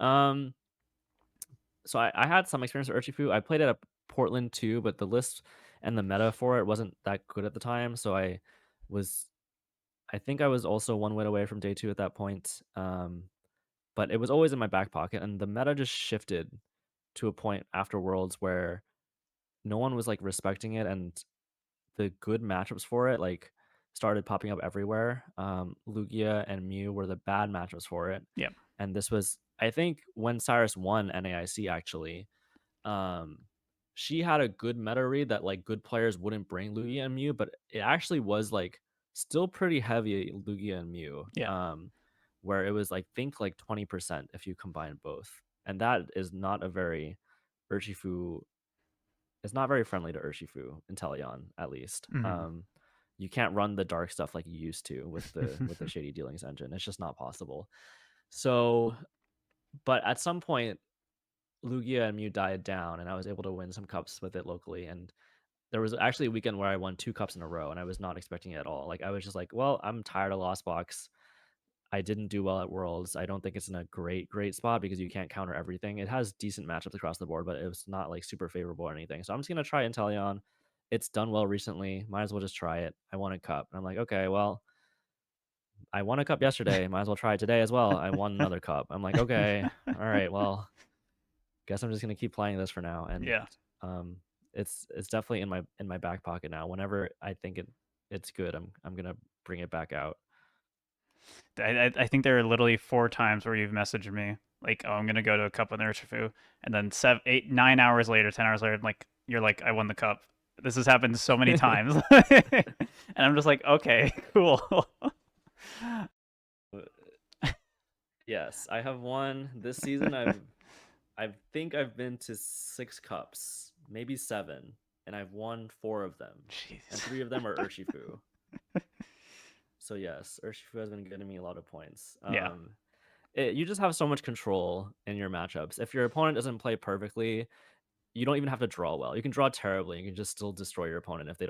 So I had some experience with Urshifu. I played it at Portland too, but the list and the meta for it wasn't that good at the time, so was I think I was also 1 win away from day 2 at that point. But it was always in my back pocket, and the meta just shifted to a point after Worlds where no one was like respecting it, and the good matchups for it like started popping up everywhere. Lugia and Mew were the bad matchups for it. Yeah. and this was, I think, when Cyrus won NAIC actually. Um, she had a good meta read that like good players wouldn't bring Lugia and Mew, but it actually was like still pretty heavy Lugia and Mew. Yeah. Where it was like think like 20% if you combine both, and that is not a very Urshifu. It's not very friendly to Urshifu Inteleon, at least. Mhm. You can't run the dark stuff like you used to with the Shady Dealings engine. It's just not possible. So, but at some point, Lugia and Mew died down, and I was able to win some cups with it locally. And there was actually a weekend where I won 2 cups in a row, and I was not expecting it at all. Like I was just like, well, I'm tired of Lost Box. I didn't do well at Worlds. I don't think it's in a great spot because you can't counter everything. It has decent matchups across the board, but it was not like super favorable or anything. So I'm just gonna try Inteleon. It's done well recently. Might as well just try it. I won a cup. And I'm like, okay, well, I won a cup yesterday. Might as well try it today as well. I won another cup. I'm like, okay, all right, well, guess I'm just gonna keep playing this for now. And Yeah. um it's definitely in my back pocket now. Whenever I think it's good, I'm gonna bring it back out. I think there are literally 4 times where you've messaged me like, "Oh, I'm gonna go to a cup with Urshifu," and then 7, 8, 9 hours later, 10 hours later, like you're like, "I won the cup." This has happened so many times, and I'm just like, "Okay, cool." Yes, I have won this season. I think I've been to 6 cups, maybe 7, and I've won 4 of them, and Jeez. 3 of them are Urshifu. So yes, Urshifu has been getting me a lot of points. Yeah. You just have so much control in your matchups. If your opponent doesn't play perfectly, you don't even have to draw well. You can draw terribly. You can just still destroy your opponent if they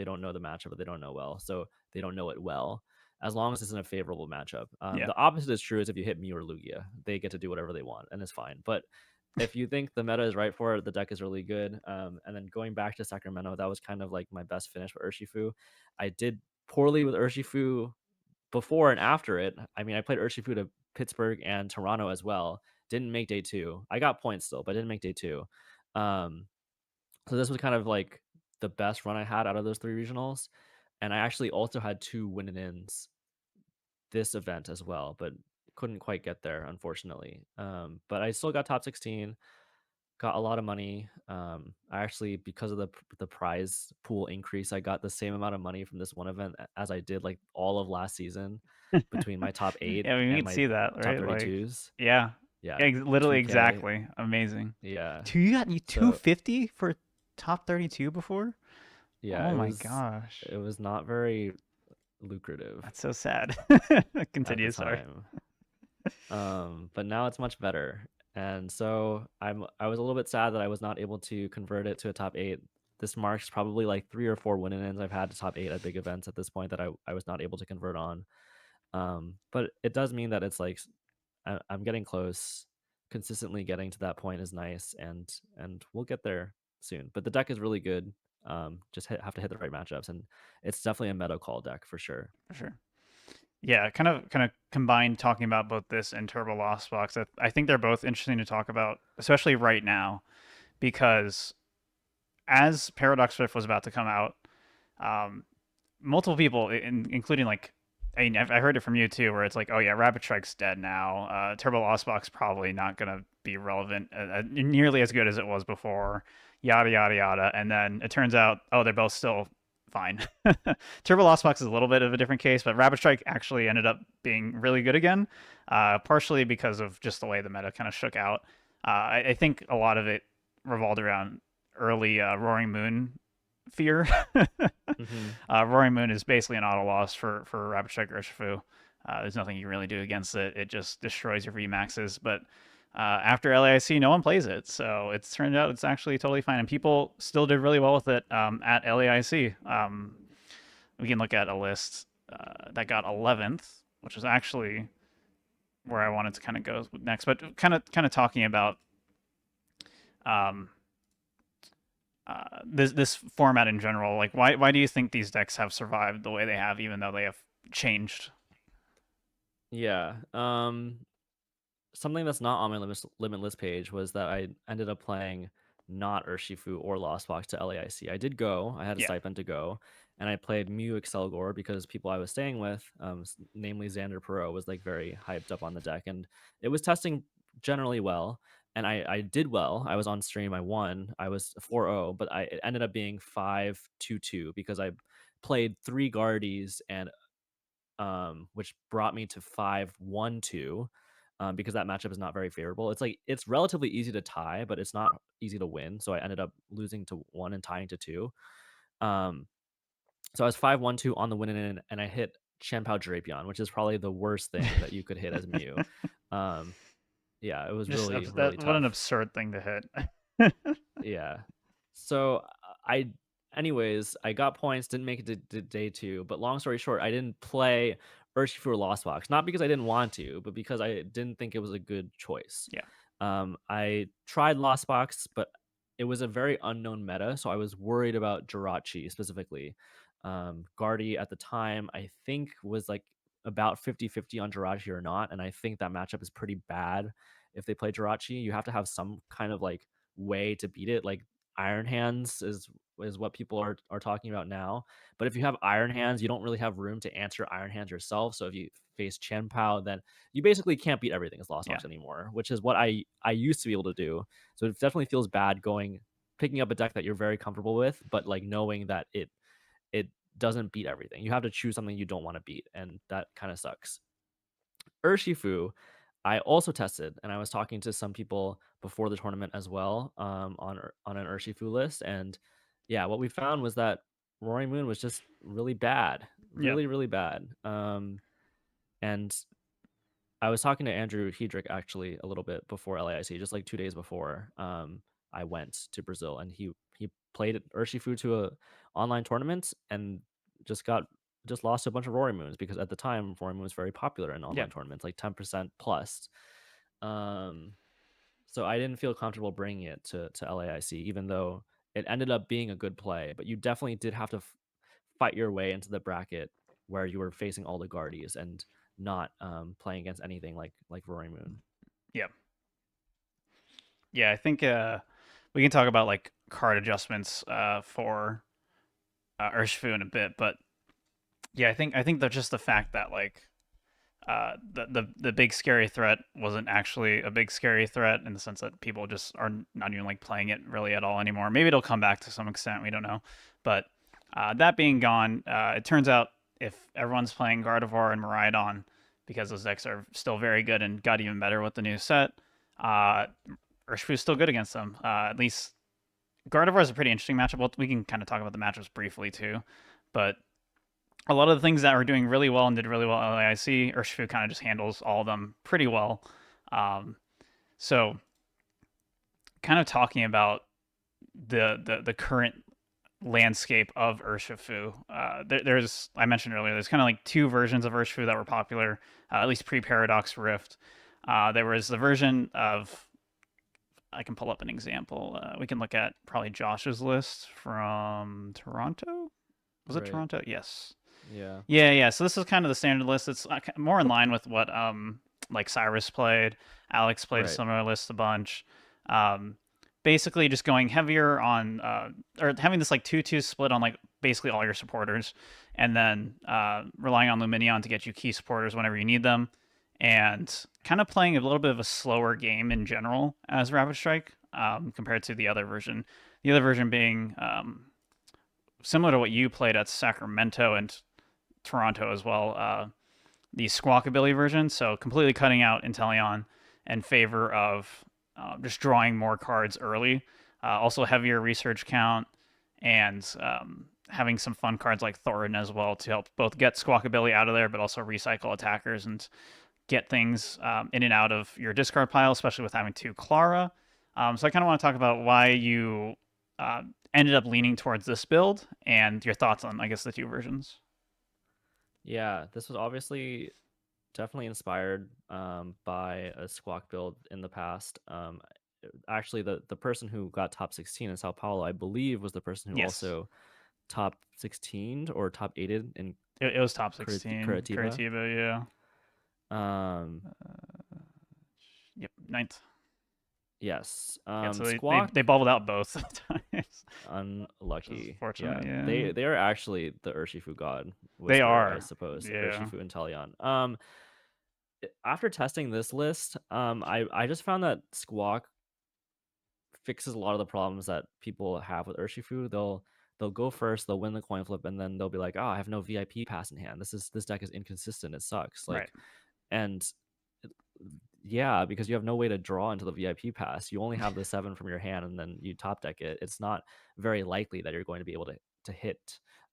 don't know the matchup or they don't know well. So they don't know it well. As long as it's in a favorable matchup. Yeah. The opposite is true is if you hit Mew or Lugia, they get to do whatever they want, and it's fine. But if you think the meta is right for it, the deck is really good. And then going back to Sacramento, that was kind of like my best finish for Urshifu. I did poorly with Urshifu before and after it. I mean, I played Urshifu to Pittsburgh and Toronto as well. Didn't make day 2. I got points still, but didn't make day 2. Um, so this was kind of like the best run I had out of those 3 regionals. And I actually also had 2 win and ins this event as well, but couldn't quite get there, unfortunately. But I still got top 16, got a lot of money. I actually, because of the prize pool increase, I got the same amount of money from this one event as I did like all of last season between my top 8 Yeah, I mean, we and can my see that, top right? Like, 32s. yeah, Yeah, yeah, literally 2K. exactly. Amazing. Yeah. You got you So 250 for top 32 before? yeah, Oh my gosh. it was not very lucrative That's so sad. at the Continue, sorry. time. But now it's much better. And so I was a little bit sad that I was not able to convert it to a top 8. This marks probably like 3 or 4 win and ends I've had to top 8 at big events at this point that I was not able to convert on. But it does mean that it's like I'm getting close. Consistently getting to that point is nice, and we'll get there soon. But the deck is really good. Just have to hit the right matchups, and it's definitely a meta call deck for sure. For sure. Yeah, kind of combined talking about both this and Turbo Lost Box. I think they're both interesting to talk about, especially right now, because as Paradox Swift was about to come out, um, multiple people, including like, I heard it from you too, where it's like, oh yeah, Rapid Strike's dead now. Turbo Lost Box probably not gonna be relevant, nearly as good as it was before. Yada yada yada, and then it turns out, oh, they're both still fine. Turbo Lost Box is a little bit of a different case, but Rapid Strike actually ended up being really good again, partially because of just the way the meta kind of shook out. I think a lot of it revolved around early Roaring Moon fear. Hmm. Roaring Moon is basically an auto loss for Rapid Strike Urshifu. There's nothing you can really do against it. It just destroys your VMAXs. But after LAIC, no one plays it. So it's turned out it's actually totally fine. And people still did really well with it at LAIC. We can look at a list that got 11th, which was actually where I wanted to kind of go next. But kind of talking about um, this format in general. Like, why do you think these decks have survived the way they have, even though they have changed? Yeah. Something that's not on my limitless page was that I ended up playing not Urshifu or Lost Box to LAIC. I did go. I had a Yeah, stipend to go, and I played Mew Excelgor because people I was staying with, namely Xander Perot, was like very hyped up on the deck, and it was testing generally well. And I did well. I was on stream. I won. I was 4-0, but it ended up being 5-2-2 because I played three Guardies and which brought me to 5-1-2 because that matchup is not very favorable. It's like it's relatively easy to tie, but it's not easy to win. So I ended up losing to one and tying to two. Um, so I was 5-1-2 on the winning end, and I hit Shenpao Drapion, which is probably the worst thing that you could hit as Mew. Um, yeah, it was Just really, really that what an tough. absurd thing to hit. Yeah. So I, anyways, I got points, didn't make it to day two. But long story short, I didn't play Urshifu or Lost Box, not because I didn't want to, but because I didn't think it was a good choice. Yeah. I tried Lost Box, but it was a very unknown meta, so I was worried about Jirachi specifically. Guardy at the time, I think, was like about 50-50 on Jirachi or not, and I think that matchup is pretty bad if they play Jirachi. You have to have some kind of like way to beat it. Like Iron Hands is what people are talking about now. But if you have Iron Hands, you don't really have room to answer Iron Hands yourself. So if you face Chen Pao, then you basically can't beat everything as Lost Yeah. Box anymore, which is what I used to be able to do. So it definitely feels bad picking up a deck that you're very comfortable with, but like knowing that it doesn't beat everything. You have to choose something you don't want to beat, and that kind of sucks. Urshifu, I also tested, and I was talking to some people before the tournament as well, on an Urshifu list, and yeah, what we found was that Roaring Moon was just really bad, Yeah. really, really bad. And I was talking to Andrew Hedrick actually a little bit before LAIC, just like 2 days before I went to Brazil, and he played Urshifu to a online tournament and just got just lost to a bunch of Roaring Moons because at the time Roaring Moon was very popular in Yeah. online tournaments, like 10% plus. Um, so I didn't feel comfortable bringing it to LAIC, even though it ended up being a good play. But you definitely did have to fight your way into the bracket where you were facing all the Guardies and not playing against anything like Roaring Moon. Yeah. Yeah. I think we can talk about like card adjustments for Urshifu in a bit, but yeah, I think that just the fact that like the big scary threat wasn't actually a big scary threat in the sense that people just are not even like playing it really at all anymore. Maybe it'll come back to some extent. We don't know. But that being gone, it turns out if everyone's playing Gardevoir and Miraidon, because those decks are still very good and got even better with the new set, uh, Urshifu's still good against them. At least Gardevoir is a pretty interesting matchup. We can kind of talk about the matchups briefly too, but a lot of the things that are doing really well and did really well at LAIC, Urshifu kind of just handles all of them pretty well. Um, so, kind of talking about the current landscape of Urshifu, there's I mentioned earlier, there's kind of like two versions of Urshifu that were popular, at least pre-Paradox Rift. There was the version of I can pull up an example. We can look at probably Josh's list from Toronto. Was it Right. Toronto? Yes. Yeah. Yeah, yeah. So this is kind of the standard list. It's more in line with what like Cyrus played. Alex played a Right. similar list a bunch. Um, basically just going heavier on or having this like 2-2 split on like basically all your supporters, and then relying on Luminion to get you key supporters whenever you need them, and kind of playing a little bit of a slower game in general as Rapid Strike compared to the other version. The other version being similar to what you played at Sacramento and Toronto as well, the Squawkabilly version. So completely cutting out Inteleon in favor of just drawing more cards early. Also heavier research count and having some fun cards like Thorin as well to help both get Squawkabilly out of there, but also recycle attackers and get things in and out of your discard pile, especially with having two Clara. So I kind of want to talk about why you uh, ended up leaning towards this build and your thoughts on, I guess, the two versions. Yeah. This was obviously definitely inspired by a squawk build in the past. Actually, the person who got top 16 in Sao Paulo, I believe, was the person who Yes, also top 16 or top 8'd in it was top 16. Curitiba. Curitiba, yeah. Um, Yep, ninth. yes. Yeah, so they Squawk. bubbled out both times. Which is Unlucky. fortunate. Yeah, Yeah, they are actually the Urshifu god they whisperer, I are. suppose. Yeah. Urshifu Inteleon. After testing this list, I just found that Squawk fixes a lot of the problems that people have with Urshifu. They'll go first, they'll win the coin flip, and then they'll be like, "Oh, I have no VIP pass in hand. This deck is inconsistent. It sucks." Right. And yeah, because you have no way to draw into the VIP pass. You only have the 7 from your hand, and then you top deck it. It's not very likely that you're going to be able to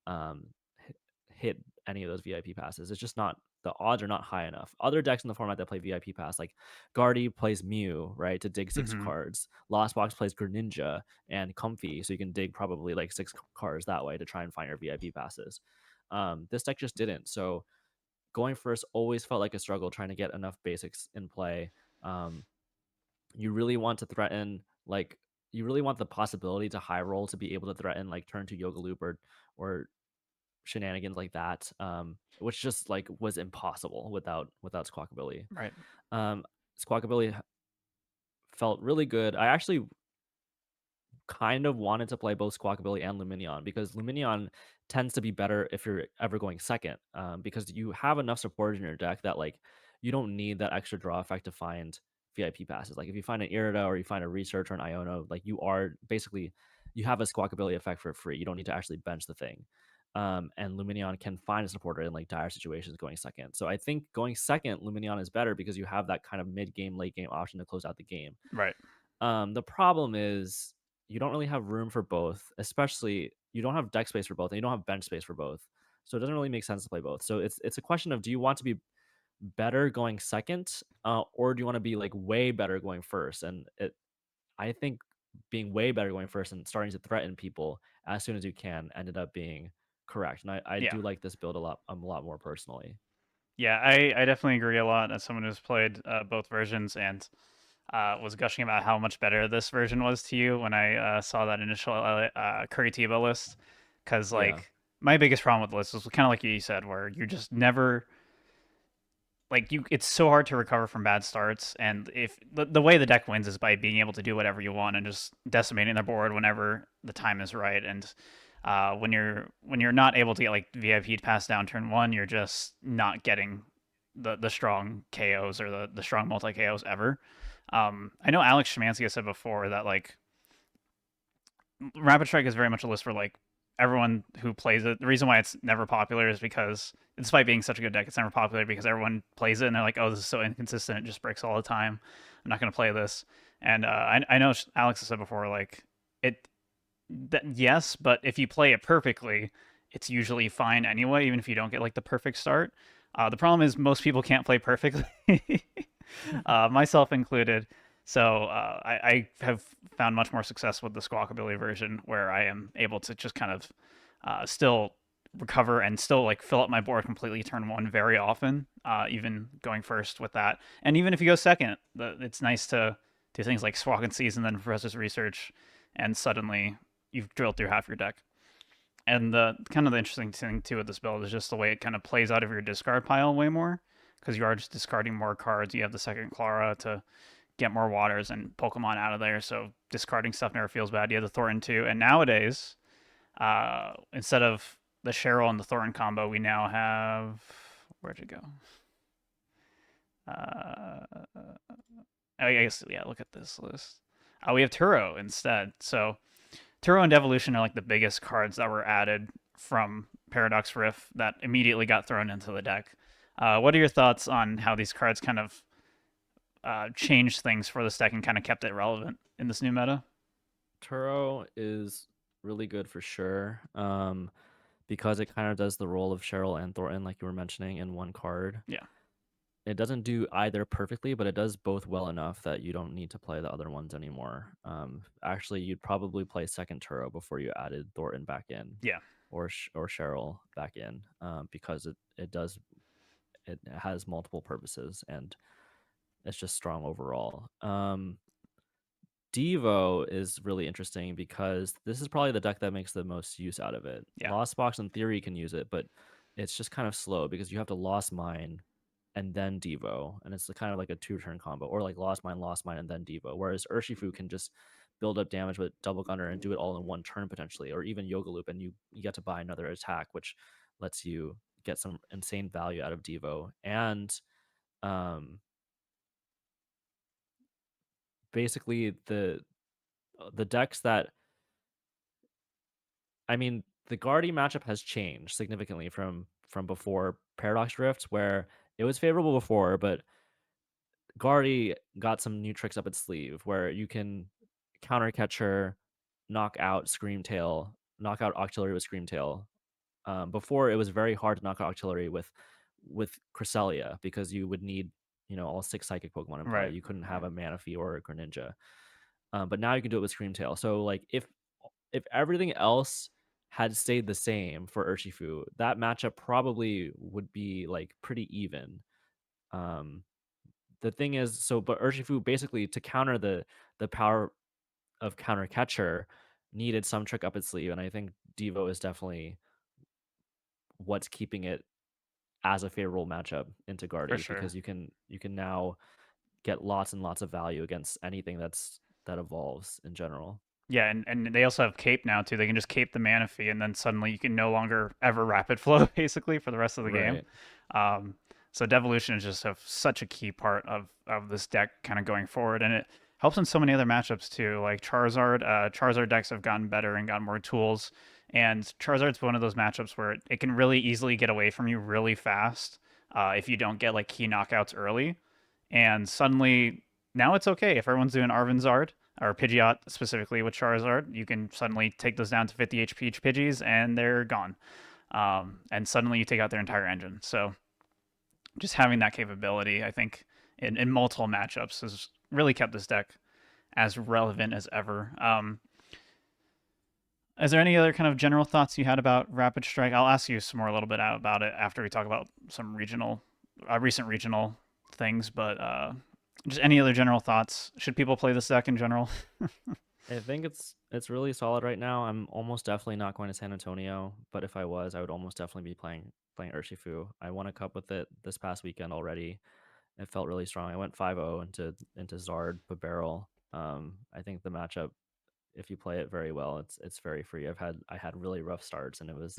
um hit, hit any of those VIP passes. It's just not, the odds are not high enough. Other decks in the format that play VIP pass, like Guardy plays Mew, right, to dig 6 Hmm. cards. Lost Box plays Greninja and Comfy, so you can dig probably like 6 cards that way to try and find your VIP passes. This deck just didn't. So going first always felt like a struggle trying to get enough basics in play. Um, you really want to threaten, like, you really want the possibility to high roll to be able to threaten like turn to Yoga Loop or shenanigans like that, which just like was impossible without Squawkabilly. Right. Um, Squawkabilly felt really good. I actually kind of wanted to play both Squawkabilly and Luminion because Luminion tends to be better if you're ever going second, because you have enough support in your deck that like you don't need that extra draw effect to find VIP passes. Like if you find an Irida or you find a Research or an Iono, like you are basically, you have a Squawkabilly effect for free. You don't need to actually bench the thing. And Luminion can find a supporter in like dire situations going second. So I think going second, Luminion is better because you have that kind of mid game, late game option to close out the game. Right. The problem is you don't really have room for both, especially you don't have deck space for both, and you don't have bench space for both. So it doesn't really make sense to play both. So it's a question of, do you want to be better going second, or do you want to be like way better going first? And I think being way better going first and starting to threaten people as soon as you can ended up being correct. And I Yeah. do like this build a lot more personally. Yeah. I definitely agree a lot as someone who's played both versions and was gushing about how much better this version was to you when I saw that initial Curitiba list. Because, Yeah, like, my biggest problem with the list was kind of like you said, where you're just never like it's so hard to recover from bad starts, and if the way the deck wins is by being able to do whatever you want and just decimating their board whenever the time is right. And when you're not able to get like VIP pass down turn one, you're just not getting the strong KOs or the strong multi KOs ever. I know Alex Shemansky has said before that like Rapid Strike is very much a list for like everyone who plays it. The reason why it's never popular is because, despite being such a good deck, it's never popular because everyone plays it and they're like, "Oh, this is so inconsistent. It just breaks all the time. I'm not going to play this." And I know Alex has said before, like it. Yes, but if you play it perfectly, it's usually fine anyway, even if you don't get like the perfect start. The problem is most people can't play perfectly, myself included. So I have found much more success with the Squawkabilly version, where I am able to just kind of still recover and still like fill up my board completely turn one very often, even going first with that. And even if you go second, it's nice to do things like Squawk and Seize and then Professor's Research, and suddenly you've drilled through half your deck. And the kind of the interesting thing too with this build is just the way it kind of plays out of your discard pile way more, because you are just discarding more cards. You have the second Clara to get more waters and Pokemon out of there, so discarding stuff never feels bad. You have the Thornton too, and nowadays, instead of the Cheryl and the Thornton combo, we now have, where'd it go? Uh, I guess, yeah. Look at this list. We have Turo instead. So Turo and Devolution are like the biggest cards that were added from Paradox Rift that immediately got thrown into the deck. What are your thoughts on how these cards kind of changed things for this deck and kind of kept it relevant in this new meta? Turo is really good for sure. Because it kind of does the role of Cheryl and Thornton, like you were mentioning, in one card. Yeah, It doesn't do either perfectly, but it does both well enough that you don't need to play the other ones anymore. Actually, you'd probably play second Turo before you added Thornton back in, yeah, or Cheryl back in, because it has multiple purposes and it's just strong overall. Devo is really interesting because this is probably the deck that makes the most use out of it. yeah, Lost Box in theory can use it, but it's just kind of slow because you have to Lost Mine and then Devo, and it's kind of like a two-turn combo, or like Lost Mine, and then Devo. Whereas Urshifu can just build up damage with double gunner and do it all in one turn potentially, or even yoga loop, and you get to buy another attack, which lets you get some insane value out of Devo. And um, basically the decks that I mean, the Guardy matchup has changed significantly from before Paradox Drift, where it was favorable before, but Guardy got some new tricks up its sleeve where you can counter catcher, knock out Screamtail, knock out Octillery with Screamtail. Before it was very hard to knock out Octillery with Cresselia because you would need all 6 psychic Pokemon in play. Right. You couldn't have a Manaphy or a Greninja. But now you can do it with Screamtail. So like if everything else had stayed the same for Urshifu, that matchup probably would be like pretty even. Um, the thing is, but Urshifu basically to counter the power of counter catcher needed some trick up its sleeve, and I think Devo is definitely what's keeping it as a favorable matchup into For Guardy sure. because you can now get lots and lots of value against anything that evolves in general. Yeah, and they also have cape now too. They can just cape the Manaphy, and then suddenly you can no longer ever rapid flow basically for the rest of the game. Right. Um, so devolution is just such a key part of this deck kind of going forward, and it helps in so many other matchups too. Like Charizard, Charizard decks have gotten better and gotten more tools, and Charizard's one of those matchups where it can really easily get away from you really fast if you don't get like key knockouts early, and suddenly now it's okay if everyone's doing Arvinzard or Pidgeot specifically with Charizard. You can suddenly take those down to 50 HP each Pidgeys and they're gone. And suddenly you take out their entire engine. So just having that capability, I think, in multiple matchups has really kept this deck as relevant as ever. Is there any other kind of general thoughts you had about Rapid Strike? I'll ask you some more a little bit about it after we talk about some recent regional things. But just any other general thoughts? Should people play this deck in general? I think it's really solid right now. I'm almost definitely not going to San Antonio, but if I was, I would almost definitely be playing Urshifu. I won a cup with it this past weekend already. It felt really strong. I went 5-0 into Zard Barrel. I think the matchup, if you play it very well, it's very free. I had really rough starts and it was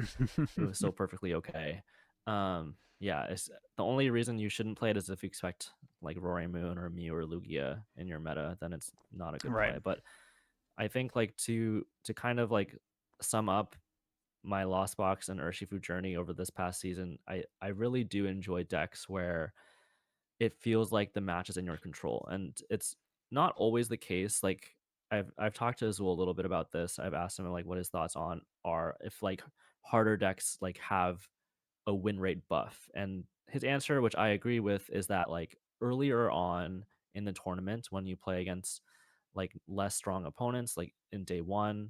still perfectly okay. Yeah, it's the only reason you shouldn't play it is if you expect like Roaring Moon or Mew or Lugia in your meta, then it's not a good Right. play. But I think like to kind of like sum up my Lost Box and Urshifu journey over this past season, I really do enjoy decks where it feels like the match is in your control, and it's not always the case. Like I've talked to Azul a little bit about this. I've asked him like what his thoughts on are if like harder decks like have a win rate buff, and his answer, which I agree with, is that like earlier on in the tournament when you play against like less strong opponents, like in day one,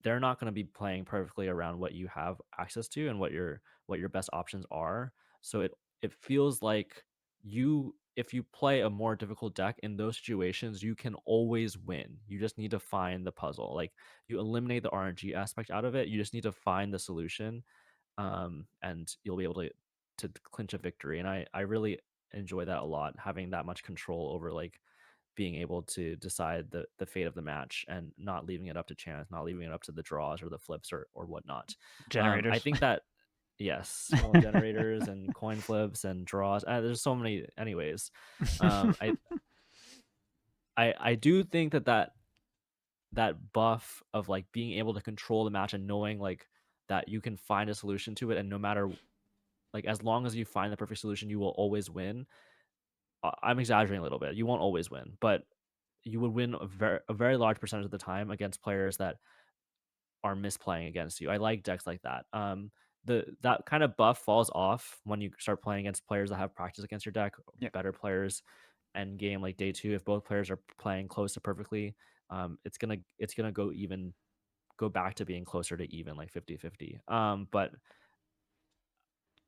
they're not going to be playing perfectly around what you have access to and what your best options are. So it feels like you if you play a more difficult deck in those situations, you can always win. You just need to find the puzzle. Like you eliminate the RNG aspect out of it. You just need to find the solution, and you'll be able to clinch a victory. And I really enjoy that a lot, having that much control over like being able to decide the fate of the match and not leaving it up to chance, not leaving it up to the draws or the flips or whatnot. I Generators. think that yes, well, generators and coin flips and draws. There's so many. Anyways, um, I I do think that buff of like being able to control the match and knowing like that you can find a solution to it, and no matter like as long as you find the perfect solution, you will always win. I'm exaggerating a little bit. You won't always win, but you would win a very large percentage of the time against players that are misplaying against you. I like decks like that. That kind of buff falls off when you start playing against players that have practice against your deck, Yeah. better players, end game like day two. If both players are playing close to perfectly, it's gonna go back to being closer to even like 50-50. But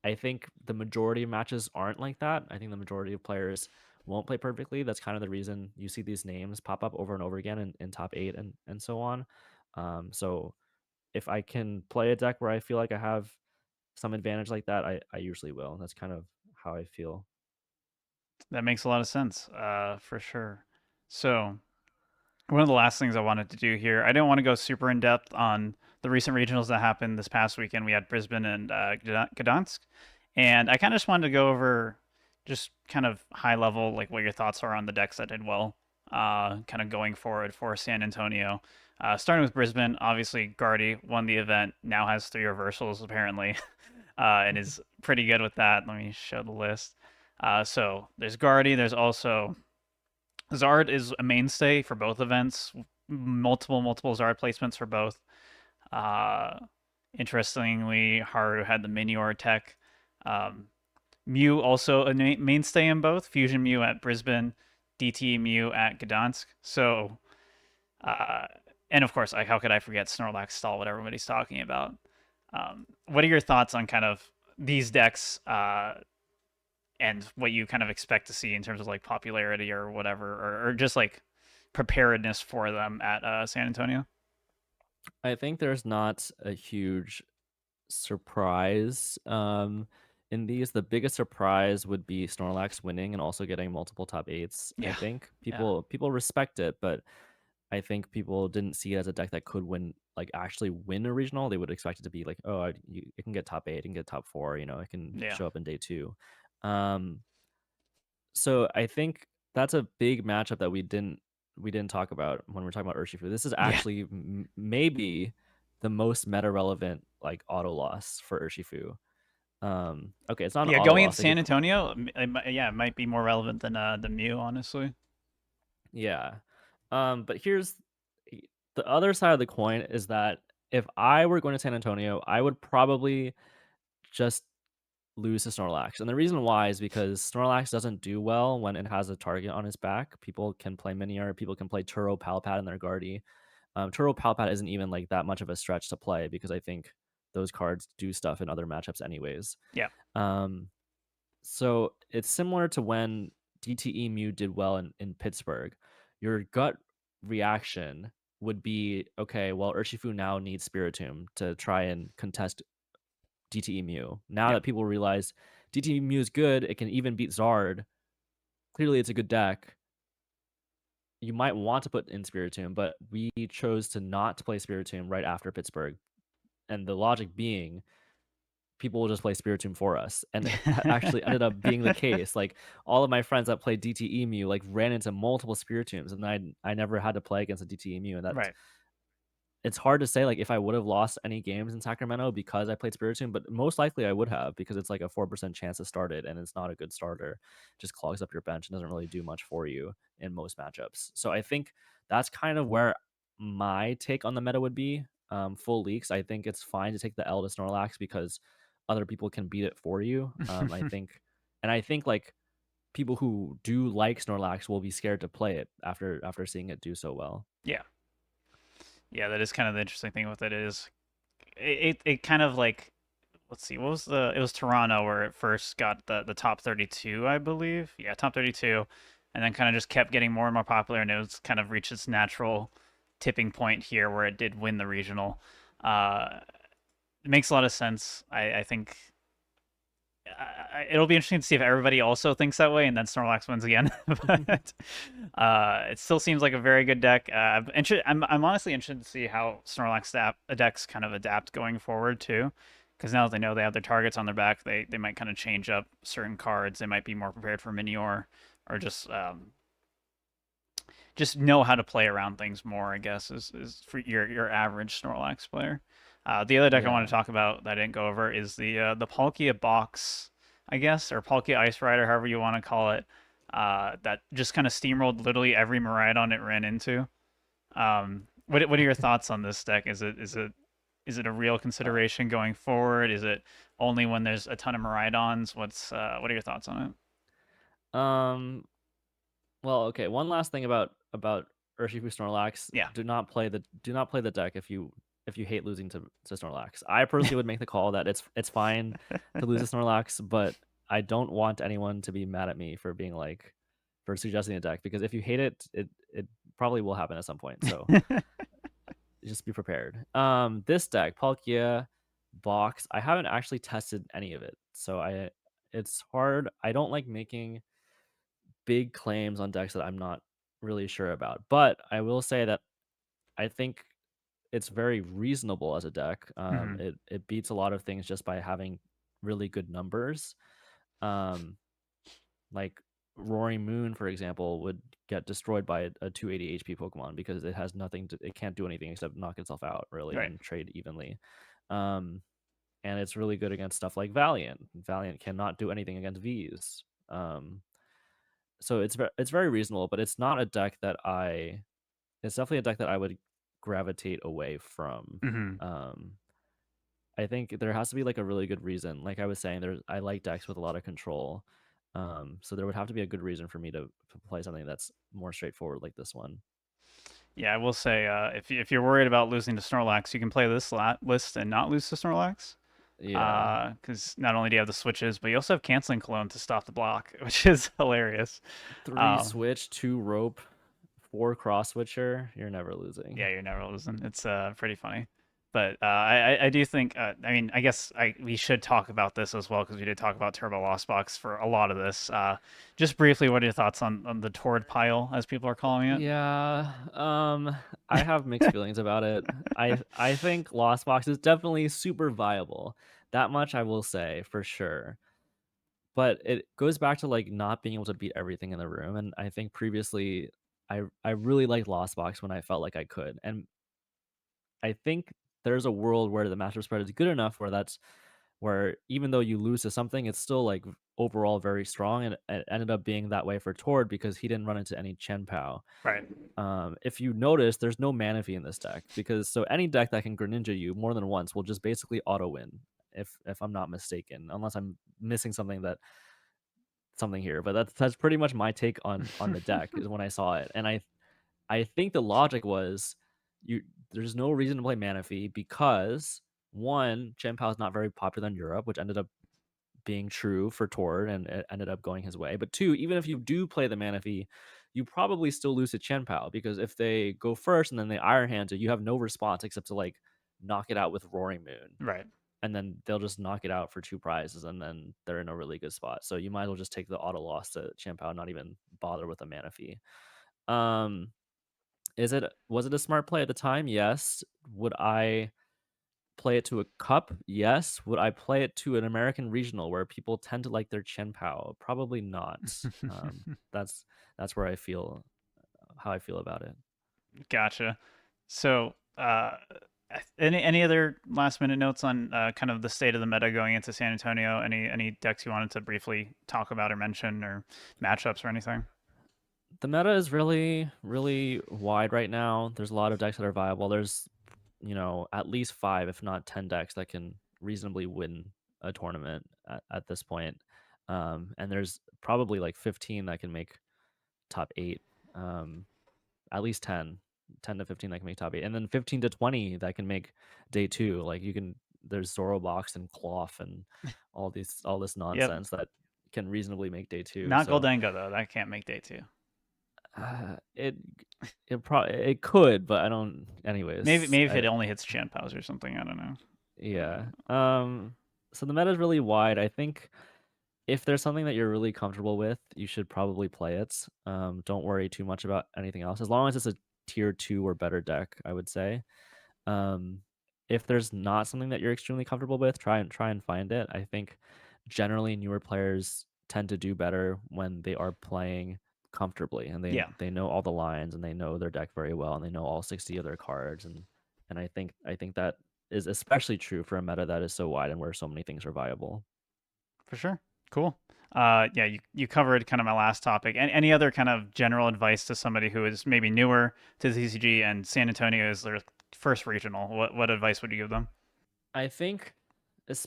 I think the majority of matches aren't like that. I think the majority of players won't play perfectly. That's kind of the reason you see these names pop up over and over again in top eight and so on. So if I can play a deck where I feel like I have some advantage like that, I usually will. That's kind of how I feel. That makes a lot of sense, for sure. So One of the last things I wanted to do here, I didn't want to go super in depth on the recent regionals that happened this past weekend. We had Brisbane and Gdansk, and I kind of just wanted to go over just kind of high level, like what your thoughts are on the decks that did well, kind of going forward for San Antonio. Starting with Brisbane, obviously Guardy won the event, now has three reversals apparently, and is pretty good with that. Let me show the list. So there's Guardy, there's also Zard is a mainstay for both events. Multiple Zard placements for both. Uh, Interestingly, Haru had the Minior tech. Um, Mew also a mainstay in both. Fusion Mew at Brisbane, DT Mew at Gdansk. So, uh, and of course, how could I forget Snorlax Stall, what everybody's talking about? What are your thoughts on kind of these decks and what you kind of expect to see in terms of like popularity or whatever, or just like preparedness for them at San Antonio? I think there's not a huge surprise in these. The biggest surprise would be Snorlax winning and also getting multiple top eights. I Yeah, think yeah, people respect it, but I think people didn't see it as a deck that could win, like actually win a regional. They would expect it to be like, oh, it can get top eight, it can get top four, it can yeah, show up in day two. Um, so I think that's a big matchup that we didn't talk about when we're talking about Urshifu. This is yeah, actually maybe the most meta relevant like auto loss for Urshifu. Okay, it's not an yeah. auto Going into loss. Like San Antonio, yeah, it might be more relevant than the Mew, honestly. yeah. But here's the other side of the coin is that if I were going to San Antonio, I would probably just lose to Snorlax. And the reason why is because Snorlax doesn't do well when it has a target on his back. People can play Minior, people can play Turo Palpat in their Guardy. Turo Palpat isn't even like that much of a stretch to play because I think those cards do stuff in other matchups anyways. Yeah, Um, so it's similar to when DTE Mew did well in Pittsburgh. Your gut reaction would be, okay, well, Urshifu now needs Spiritomb to try and contest DTE Mew. Now yeah, that people realize DTE Mew is good, it can even beat Zard. Clearly, it's a good deck. You might want to put in Spiritomb, but we chose to not play Spiritomb right after Pittsburgh. And the logic being, people will just play Spiritomb for us. And it actually ended up being the case. Like all of my friends that played DTE Mew like ran into multiple Spiritombs, and I never had to play against a DTE Mew, and that right. it's hard to say like if I would have lost any games in Sacramento because I played Spiritomb, but most likely I would have because it's like a 4% chance to start it and it's not a good starter. Just clogs up your bench and doesn't really do much for you in most matchups. So I think that's kind of where my take on the meta would be. Full leaks. I think it's fine to take the L to Snorlax because other people can beat it for you. I think like people who do like Snorlax will be scared to play it after seeing it do so well. Yeah, yeah. That is kind of the interesting thing with it is it kind of like, let's see, what was the, it was Toronto where it first got the top 32, I believe. Yeah, top 32, and then kind of just kept getting more and more popular, and it was kind of reached its natural tipping point here where it did win the regional. Uh, it makes a lot of sense. I think it'll be interesting to see if everybody also thinks that way, and then Snorlax wins again. But it still seems like a very good deck. I'm honestly interested to see how Snorlax decks kind of adapt going forward too, because now that they know they have their targets on their back, they might kind of change up certain cards. They might be more prepared for Minior, or just know how to play around things more, I guess, is for your average Snorlax player. The other deck I want Yeah. to talk about that I didn't go over is the Palkia box, I guess, or Palkia Ice Rider, however you want to call it. That just kind of steamrolled literally every Miraidon it ran into. What are your thoughts on this deck? Is it a real consideration going forward? Is it only when there's a ton of Miraidons? What are your thoughts on it? Um Well, okay. One last thing about Urshifu Snorlax. Yeah. Do not play the deck if you hate losing to Snorlax. I personally would make the call that it's fine to lose to Snorlax, but I don't want anyone to be mad at me for being like for suggesting a deck because if you hate it, it probably will happen at some point. So just be prepared. This deck, Palkia box, I haven't actually tested any of it, so it's hard. I don't like making big claims on decks that I'm not really sure about. But I will say that I think it's very reasonable as a deck. Hmm. It beats a lot of things just by having really good numbers. Um, like Roaring Moon, for example, would get destroyed by a 280 HP Pokemon because it has nothing to, it can't do anything except knock itself out really Right. and trade evenly. Um, and it's really good against stuff like Valiant. Valiant cannot do anything against V's. So it's very reasonable, but it's not a deck that I. It's definitely a deck that I would gravitate away from. Hmm. Um, I think there has to be like a really good reason. Like I was saying, there's I like decks with a lot of control. So there would have to be a good reason for me to play something that's more straightforward like this one. Yeah, I will say, if you're worried about losing to Snorlax, you can play this list and not lose to Snorlax. Yeah. Because not only do you have the switches, but you also have canceling cologne to stop the block, which is hilarious. Three Um, switch, two rope, four cross switcher. You're never yeah, losing. you're never losing. It's pretty funny. But I do think, I mean, I guess we should talk about this as well because we did talk about Turbo Lost Box for a lot of this. Just briefly, what are your thoughts on the Tord pile, as people are calling it? Yeah, I have mixed feelings about it. I think Lost Box is definitely super viable. That much I will say for sure. But it goes back to like not being able to beat everything in the room. And I think previously I really liked Lost Box when I felt like I could. And I think there's a world where the master spread is good enough where that's where even though you lose to something, it's still like overall very strong. And it ended up being that way for Tord because he didn't run into any Chen Pao. Right, If you notice, there's no Manaphy in this deck because so any deck that can Greninja you more than once will just basically auto win. If I'm not mistaken, unless I'm missing something here, but that's pretty much my take on the deck is when I saw it, and I think the logic was you there's no reason to play Manaphy because one, Chen Pao is not very popular in Europe, which ended up being true for Tord and it ended up going his way. But two, even if you do play the Manaphy, you probably still lose to Chen Pao because if they go first and then they Iron Hand it, you have no response except to like knock it out with Roaring Moon. right. And then they'll just knock it out for two prizes, and then they're in a really good spot. So you might as well just take the auto loss to Chen Pao, not even bother with a Manaphy. Um, was it a smart play at the time? Yes. Would I play it to a cup? Yes. Would I play it to an American regional where people tend to like their Chen Pao? Probably not. That's that's where I feel how I feel about it. Gotcha. So, any other last minute notes on kind of the state of the meta going into San Antonio? Any decks you wanted to briefly talk about or mention or matchups or anything? The meta is really, really wide right now. There's a lot of decks that are viable. There's, at least five, if not 10 decks that can reasonably win a tournament at this point. And there's probably like 15 that can make top eight. Um, at least 10 to 15 that can make top eight. And then 15 to 20 that can make day two. Like there's Zorobox and Cloth and all this Yep. nonsense that can reasonably make day two. Not So Goldengo though. That can't make day two. Uh, it it could, but I don't. Anyways, Maybe if it only hits Chan Pals or something. I don't know. yeah. So the meta is really wide. I think if there's something that you're really comfortable with, you should probably play it. Don't worry too much about anything else, as long as it's a tier two or better deck. I would say. Um, if there's not something that you're extremely comfortable with, try and find it. I think generally newer players tend to do better when they are playing comfortably and Yeah, they know all the lines and they know their deck very well and they know all 60 of their cards and I think that is especially true for a meta that is so wide and where so many things are viable. for sure. Cool. Yeah, you covered kind of my last topic. Any other kind of general advice to somebody who is maybe newer to the TCG and San Antonio is their first regional? What advice would you give them? I think es-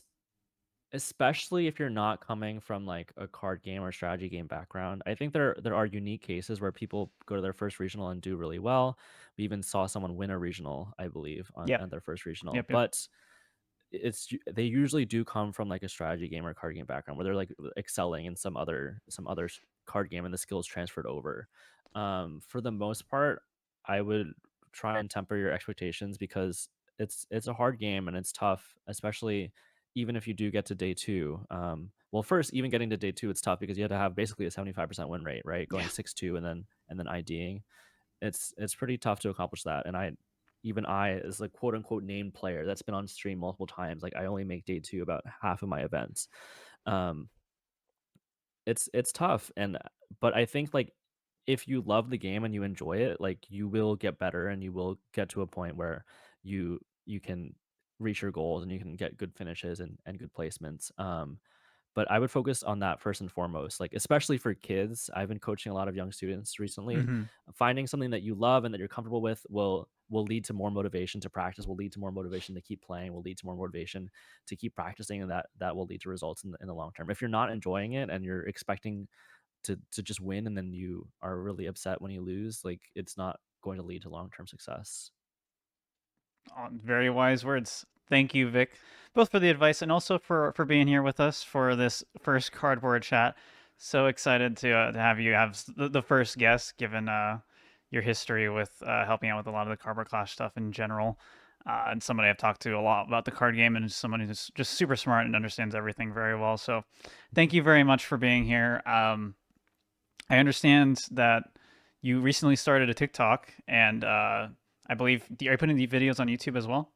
especially if you're not coming from like a card game or strategy game background. I think there are unique cases where people go to their first regional and do really well. We even saw someone win a regional, I believe, Yep, on their first regional. yep. But they usually do come from like a strategy game or card game background where they're like excelling in some other card game and the skills transferred over. For the most part, I would try and temper your expectations because it's a hard game and it's tough, especially even if you do get to day two. Well, first, even getting to day two, it's tough because you have to have basically a 75% win rate, right? Yeah, Going 6-2 and then and then IDing. It's pretty tough to accomplish that. And even I, as a quote unquote named player that's been on stream multiple times, like I only make day two about half of my events. Um, it's tough, and but I think like if you love the game and you enjoy it, like you will get better and you will get to a point where you can reach your goals and you can get good finishes and good placements. But I would focus on that first and foremost, like especially for kids. I've been coaching a lot of young students recently. Hmm. Finding something that you love and that you're comfortable with will lead to more motivation to practice, will lead to more motivation to keep playing, will lead to more motivation to keep practicing, and that will lead to results in the long term. If you're not enjoying it and you're expecting to just win and then you are really upset when you lose, like it's not going to lead to long term success. Very wise words. Thank you, Vic, both for the advice and also for being here with us for this first cardboard chat. So excited to have you have the first guest, given your history with helping out with a lot of the cardboard clash stuff in general. And somebody I've talked to a lot about the card game, and somebody who's just super smart and understands everything very well. So, thank you very much for being here. I understand that you recently started a TikTok, and I believe are you putting the videos on YouTube as well?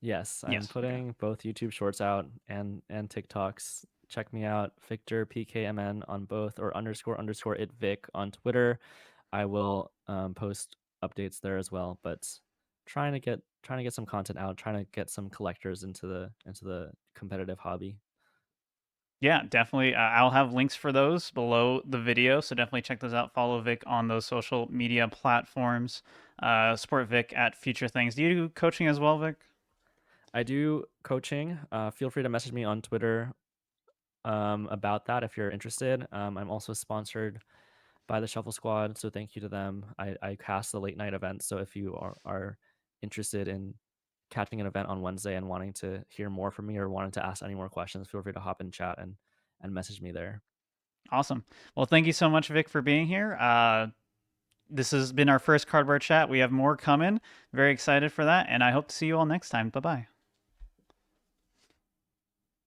Yes, I'm Yes. Okay. putting both YouTube Shorts out and TikToks. Check me out, Victor PKMN on both, or underscore it Vic on Twitter. I will post updates there as well. But trying to get some content out, trying to get some collectors into the competitive hobby. Yeah, definitely. I'll have links for those below the video, so definitely check those out. Follow Vic on those social media platforms. Support Vic at Future Things. Do you do coaching as well, Vic? I do coaching. Feel free to message me on Twitter about that if you're interested. I'm also sponsored by the Shuffle Squad, so thank you to them. I cast the late night event, so if you are interested in catching an event on Wednesday and wanting to hear more from me or wanting to ask any more questions, feel free to hop in chat and message me there. Awesome. Well, thank you so much, Vic, for being here. This has been our first cardboard chat. We have more coming. Very excited for that, and I hope to see you all next time. Bye bye.